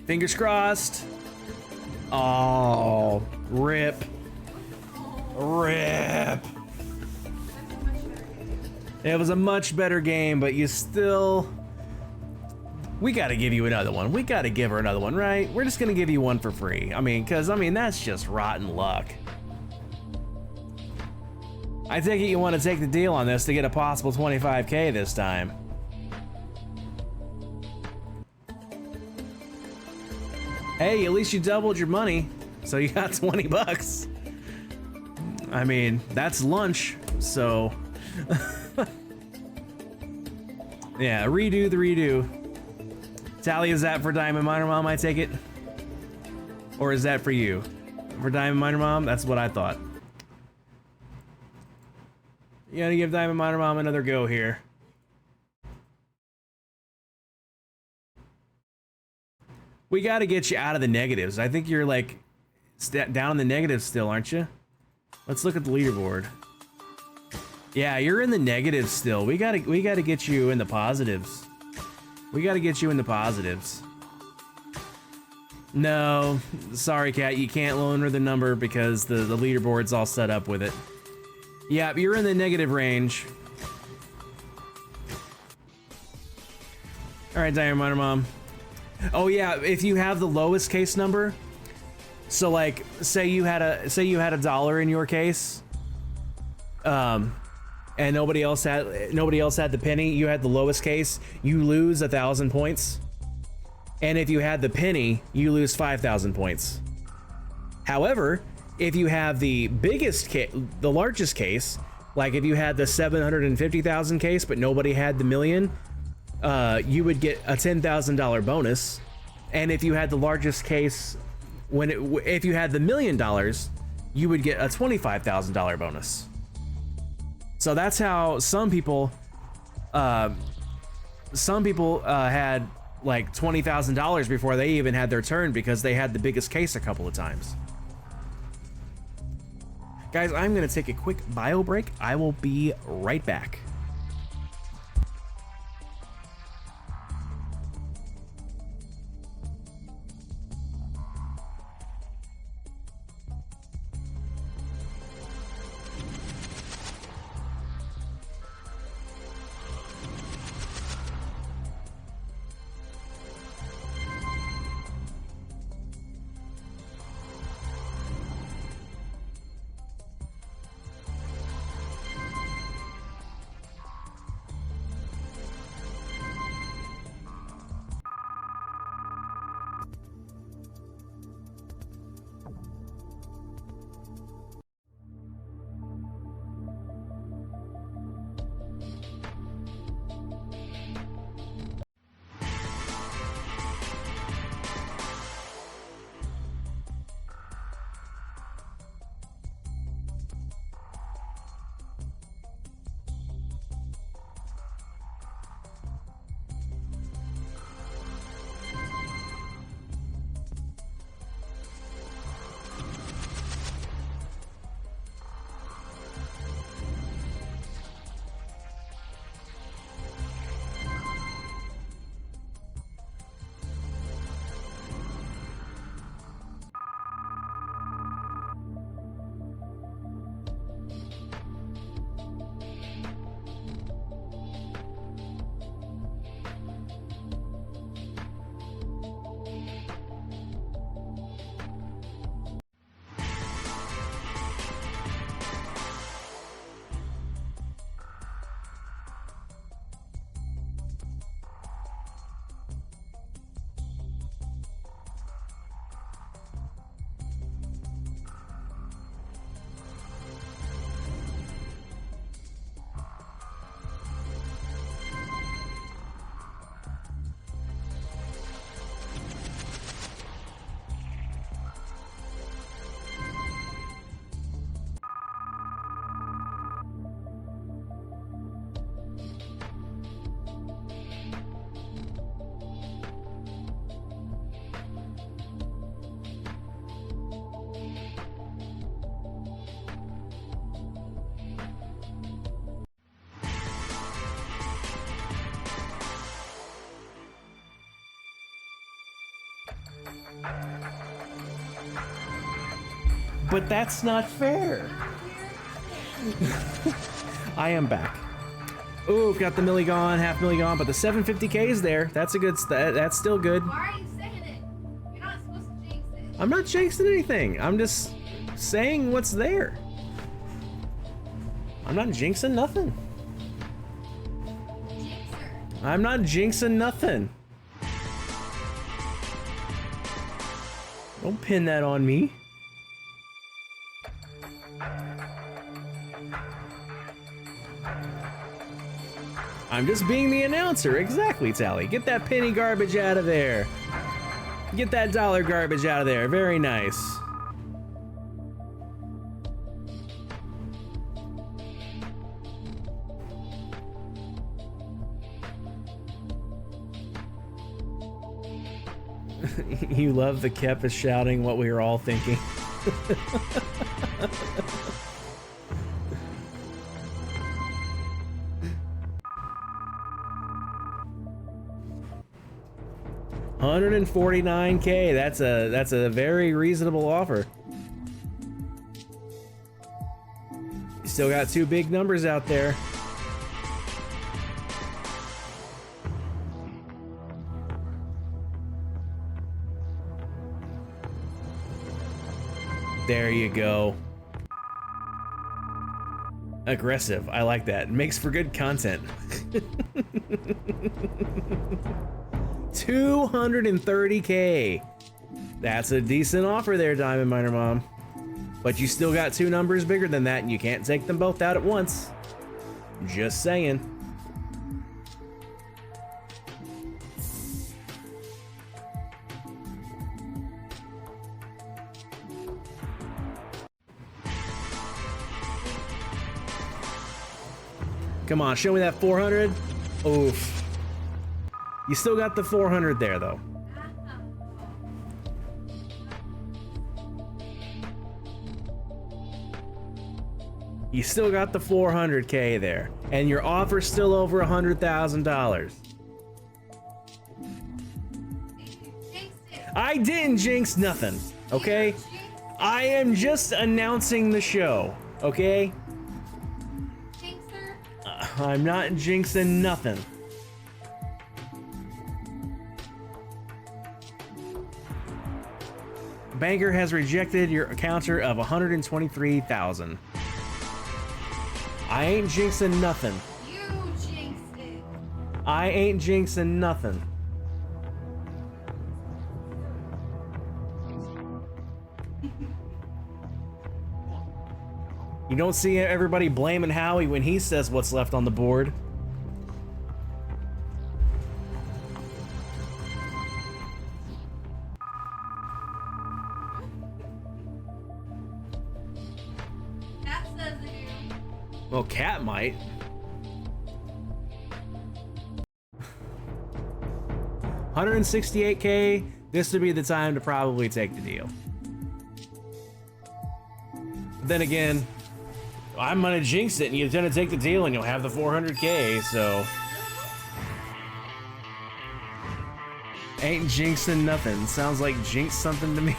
Fingers crossed. Oh, rip. Rip. It was a much better game, but you still... We gotta give you another one. We gotta give her another one, right? We're just gonna give you one for free. I mean, that's just rotten luck. I take it you want to take the deal on this to get a possible 25K this time. Hey, at least you doubled your money, so you got 20 bucks. I mean, that's lunch, so... Yeah, redo the redo. Tally, is that for Diamond Miner Mom, I take it? Or is that for you? For Diamond Miner Mom? That's what I thought. You gotta give Diamond Miner Mom another go here. We gotta get you out of the negatives. I think you're like down in the negatives still, aren't you? Let's look at the leaderboard. Yeah, you're in the negatives still. We gotta get you in the positives. We gotta get you in the positives. No, sorry, Cat, you can't loan her the number because the leaderboard's all set up with it. Yeah, you're in the negative range. All right, Diamond Miner Mom. Oh yeah, if you have the lowest case number, so like say you had a dollar in your case, and nobody else had the penny, you had the lowest case, you lose 1,000 points. And if you had the penny, you lose 5,000 points. However, if you have the largest case, like if you had the 750,000 case but nobody had the million, you would get a $10,000 bonus. And if you had the largest case, if you had the $1 million, you would get a $25,000 bonus. So that's how some people had like $20,000 before they even had their turn because they had the biggest case a couple of times. Guys, I'm gonna take a quick bio break. I will be right back. But that's not fair. I am back. Ooh, got the milli gone, half milli gone, but the 750K is there. That's a good, that's still good. Why are you saying it? You're not supposed to jinx it. I'm not jinxing anything. I'm just saying what's there. I'm not jinxing nothing. Jinxer. I'm not jinxing nothing. Don't pin that on me. I'm just being the announcer. Exactly, Tally. Get that penny garbage out of there. Get that dollar garbage out of there. Very nice. You love the Kep is shouting what we were all thinking. $149K. That's a very reasonable offer. You still got two big numbers out there. There you go. Aggressive. I like that. Makes for good content. 230K. That's a decent offer there, Diamond Miner Mom. But you still got two numbers bigger than that, and you can't take them both out at once. Just saying. Come on, show me that 400. Oof. You still got the 400 there, though. You still got the 400K there, and your offer's still over $100,000. I didn't jinx nothing, okay? I am just announcing the show, okay? I'm not jinxing nothing. Banker has rejected your counter of 123,000. I ain't jinxing nothing. You jinxed it. I ain't jinxing nothing. You don't see everybody blaming Howie when he says what's left on the board. That says they do. Well, Cat might. $168K. This would be the time to probably take the deal. Then again, I'm gonna jinx it, and you're gonna take the deal, and you'll have the 400K. So ain't jinxing nothing. Sounds like jinx something to me.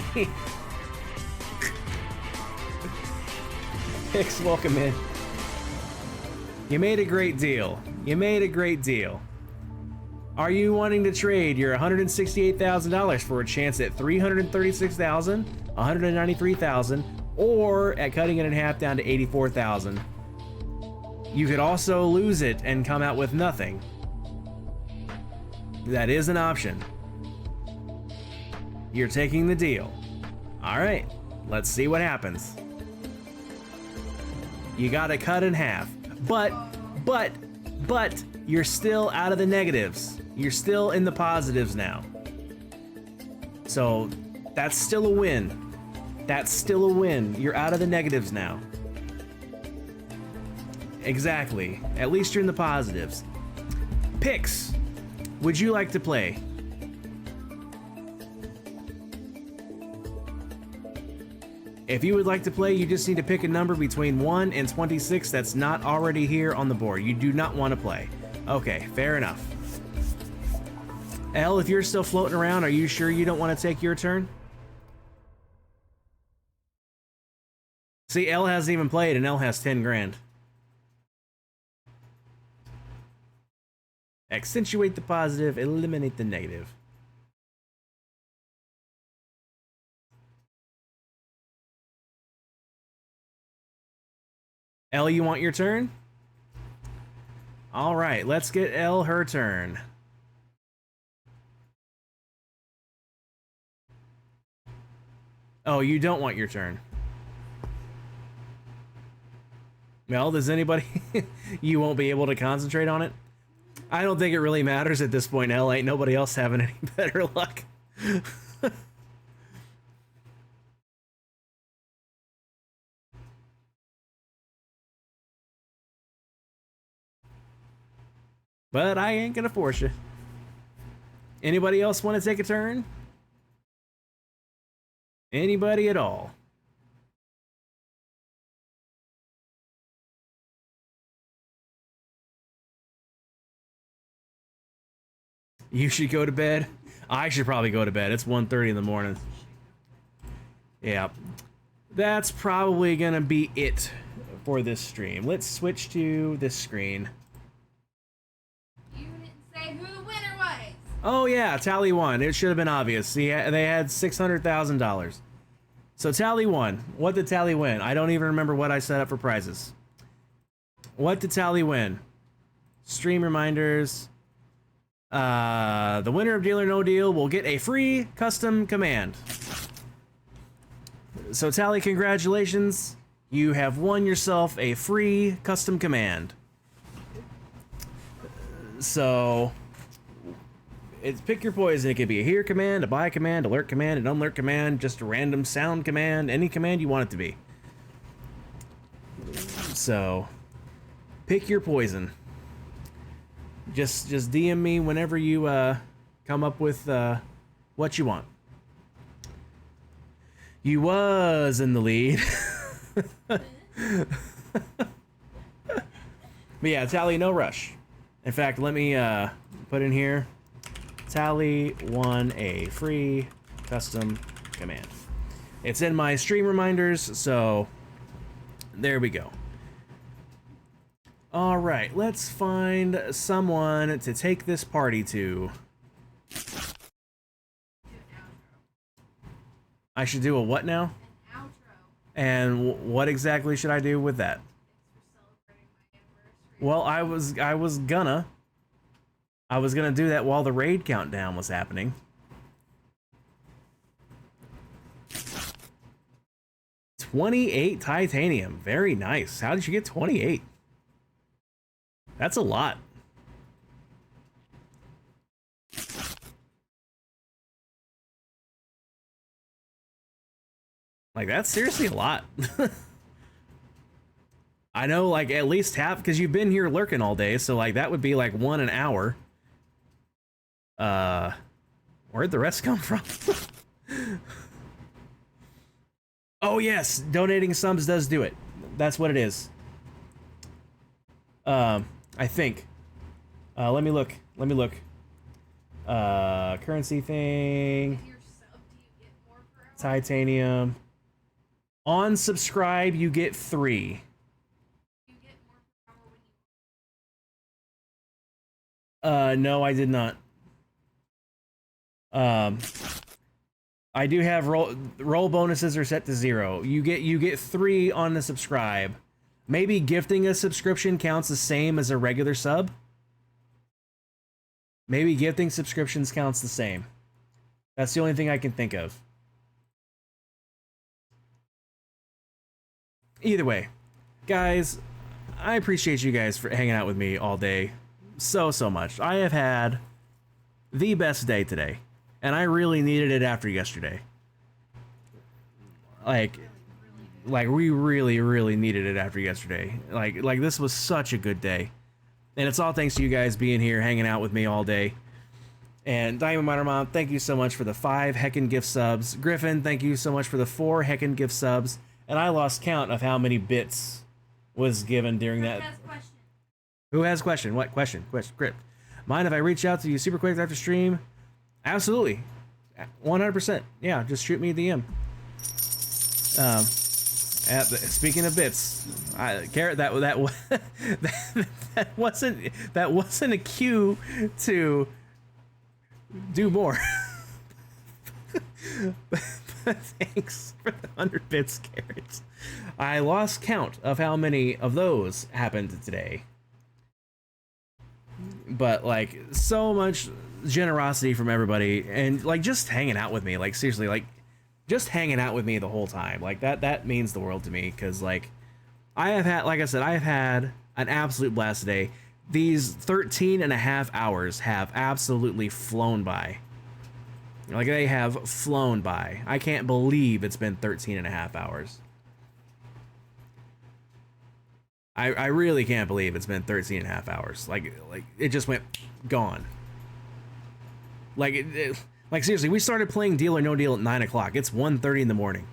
Pix, welcome in. You made a great deal. You made a great deal. Are you wanting to trade your $168,000 for a chance at $336,000, $193,000, or at cutting it in half down to $84,000? You could also lose it and come out with nothing. That is an option. You're taking the deal. All right, let's see what happens. You got to cut in half, but you're still out of the negatives. You're still in the positives now. So that's still a win. That's still a win. You're out of the negatives now. Exactly. At least you're in the positives. Pix, would you like to play? If you would like to play, you just need to pick a number between 1 and 26 that's not already here on the board. You do not want to play. Okay, fair enough. L, if you're still floating around, are you sure you don't want to take your turn? See, L hasn't even played, and L has 10 grand. Accentuate the positive, eliminate the negative. L, you want your turn? All right, let's get L her turn. Oh, you don't want your turn. Well, does anybody... you won't be able to concentrate on it? I don't think it really matters at this point, L. Ain't nobody else having any better luck. But I ain't gonna force you. Anybody else want to take a turn? Anybody at all? You should go to bed. I should probably go to bed. It's 1:30 in the morning. Yeah. That's probably gonna be it for this stream. Let's switch to this screen. You didn't say who the winner was. Oh yeah, Tally won. It should have been obvious. See, they had $600,000. So Tally won. What did Tally win? I don't even remember what I set up for prizes. What did Tally win? Stream reminders. The winner of Deal or No Deal will get a free custom command. So Tally, congratulations. You have won yourself a free custom command. So it's pick your poison. It could be a hear command, a buy command, alert command, an unalert command, just a random sound command, any command you want it to be. So pick your poison. Just DM me whenever you come up with what you want. You was in the lead. But yeah, Tally, no rush. In fact, let me put in here, Tally won a free custom command. It's in my stream reminders, so there we go. All right, let's find someone to take this party to. I should do a what now? An outro. And what exactly should I do with that? Thanks for celebrating my anniversary. Well, I was gonna do that while the raid countdown was happening. 28 titanium, very nice. How did you get 28? That's a lot. Like, that's seriously a lot. I know, like, at least half, because you've been here lurking all day, so, like, that would be, like, 1 an hour. Where'd the rest come from? Oh, yes, donating subs does do it. That's what it is. I think. Let me look. Currency thing. If you're sub, do you get more per hour? Titanium. On subscribe, you get 3. You get more per hour when you... No, I did not. I do have roll bonuses are set to 0. You get 3 on the subscribe. Maybe gifting a subscription counts the same as a regular sub. Maybe gifting subscriptions counts the same. That's the only thing I can think of. Either way, guys, I appreciate you guys for hanging out with me all day so much. I have had the best day today, and I really needed it after yesterday. Like we really needed it after yesterday. Like this was such a good day, and it's all thanks to you guys being here, hanging out with me all day. And Diamond Miner Mom, thank you so much for the 5 heckin' gift subs. Griffin, thank you so much for the 4 heckin' gift subs. And I lost count of how many bits was given during that. Who has question? What question? Crypt. Mind if I reach out to you super quick after stream? Absolutely. 100%. Yeah, just shoot me a DM. Speaking of bits, Carrot, that wasn't a cue to do more. Thanks for the 100 bits, Carrots. I lost count of how many of those happened today. But, like, so much generosity from everybody, and, like, just hanging out with me. Like, seriously, like, just hanging out with me the whole time. Like, that means the world to me, because, like, I have had, like I said, I have had an absolute blast today. These 13 and a half hours have absolutely flown by. Like, they have flown by. I can't believe it's been 13 and a half hours. I really can't believe it's been 13 and a half hours. Like it just went gone. Like, like seriously, we started playing Deal or No Deal at 9 o'clock. It's 1:30 in the morning.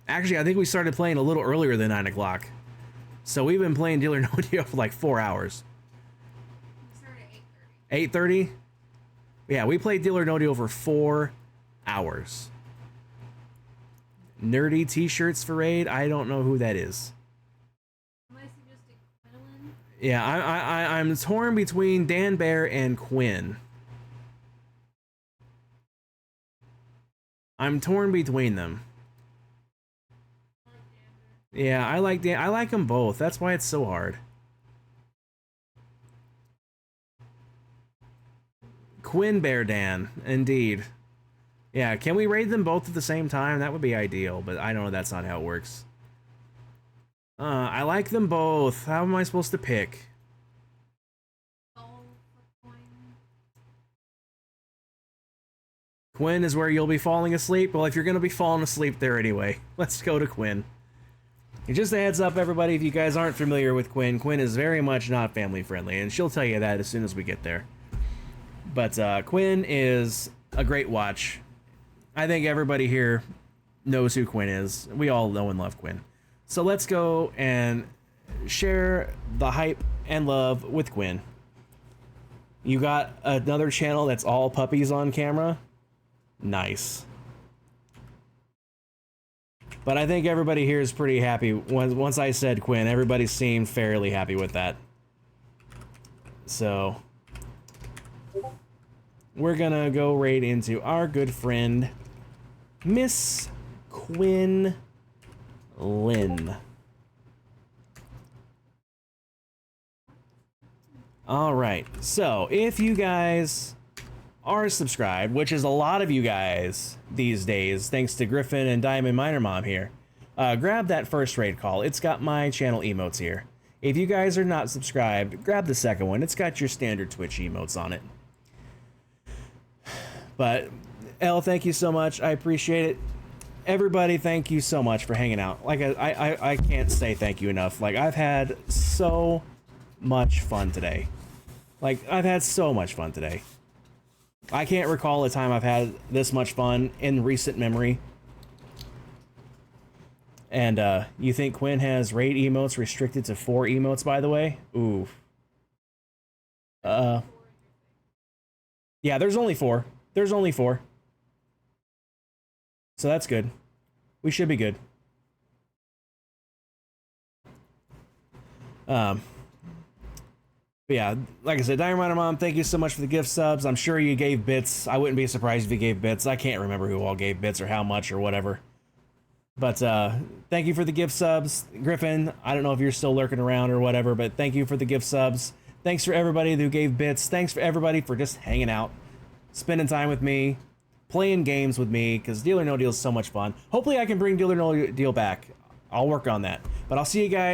Actually, I think we started playing a little earlier than 9 o'clock. So we've been playing Deal or No Deal for like 4 hours. We started at 8:30? Yeah, we played Deal or No Deal for 4 hours. Nerdy t-shirts for raid? I don't know who that is. Unless you just did Quinlan. Yeah, I'm torn between Dan Bear and Quinn. I'm torn between them. Yeah, I like Dan. I like them both. That's why it's so hard. Quinn Bear Dan, indeed. Yeah, can we raid them both at the same time? That would be ideal, but I know that's not how it works. I like them both. How am I supposed to pick? Quinn is where you'll be falling asleep? Well, if you're going to be falling asleep there anyway, let's go to Quinn. Just a heads up, everybody, if you guys aren't familiar with Quinn, Quinn is very much not family friendly, and she'll tell you that as soon as we get there. But Quinn is a great watch. I think everybody here knows who Quinn is. We all know and love Quinn. So let's go and share the hype and love with Quinn. You got another channel that's all puppies on camera? Nice. But I think everybody here is pretty happy. Once I said Quinn, everybody seemed fairly happy with that. So we're gonna go right into our good friend, Miss Quinn Lynn. All right, so if you guys are subscribed, which is a lot of you guys these days, thanks to Griffin and Diamond Miner Mom here, grab that first raid call. It's got my channel emotes here. If you guys are not subscribed, grab the second one. It's got your standard Twitch emotes on it. But Elle, thank you so much. I appreciate it. Everybody, thank you so much for hanging out. Like I can't say thank you enough. Like I've had so much fun today. Like I've had so much fun today. I can't recall a time I've had this much fun in recent memory. And you think Quinn has raid emotes restricted to 4 emotes, by the way? Ooh. Yeah, there's only 4. There's only 4. So that's good. We should be good. But yeah, like I said, Diamond Miner Mom, thank you so much for the gift subs. I'm sure you gave bits. I wouldn't be surprised if you gave bits. I can't remember who all gave bits or how much or whatever. But thank you for the gift subs. Griffin, I don't know if you're still lurking around or whatever, but thank you for the gift subs. Thanks for everybody who gave bits. Thanks for everybody for just hanging out, spending time with me, playing games with me, because Deal or No Deal is so much fun. Hopefully I can bring Deal or No Deal back. I'll work on that. But I'll see you guys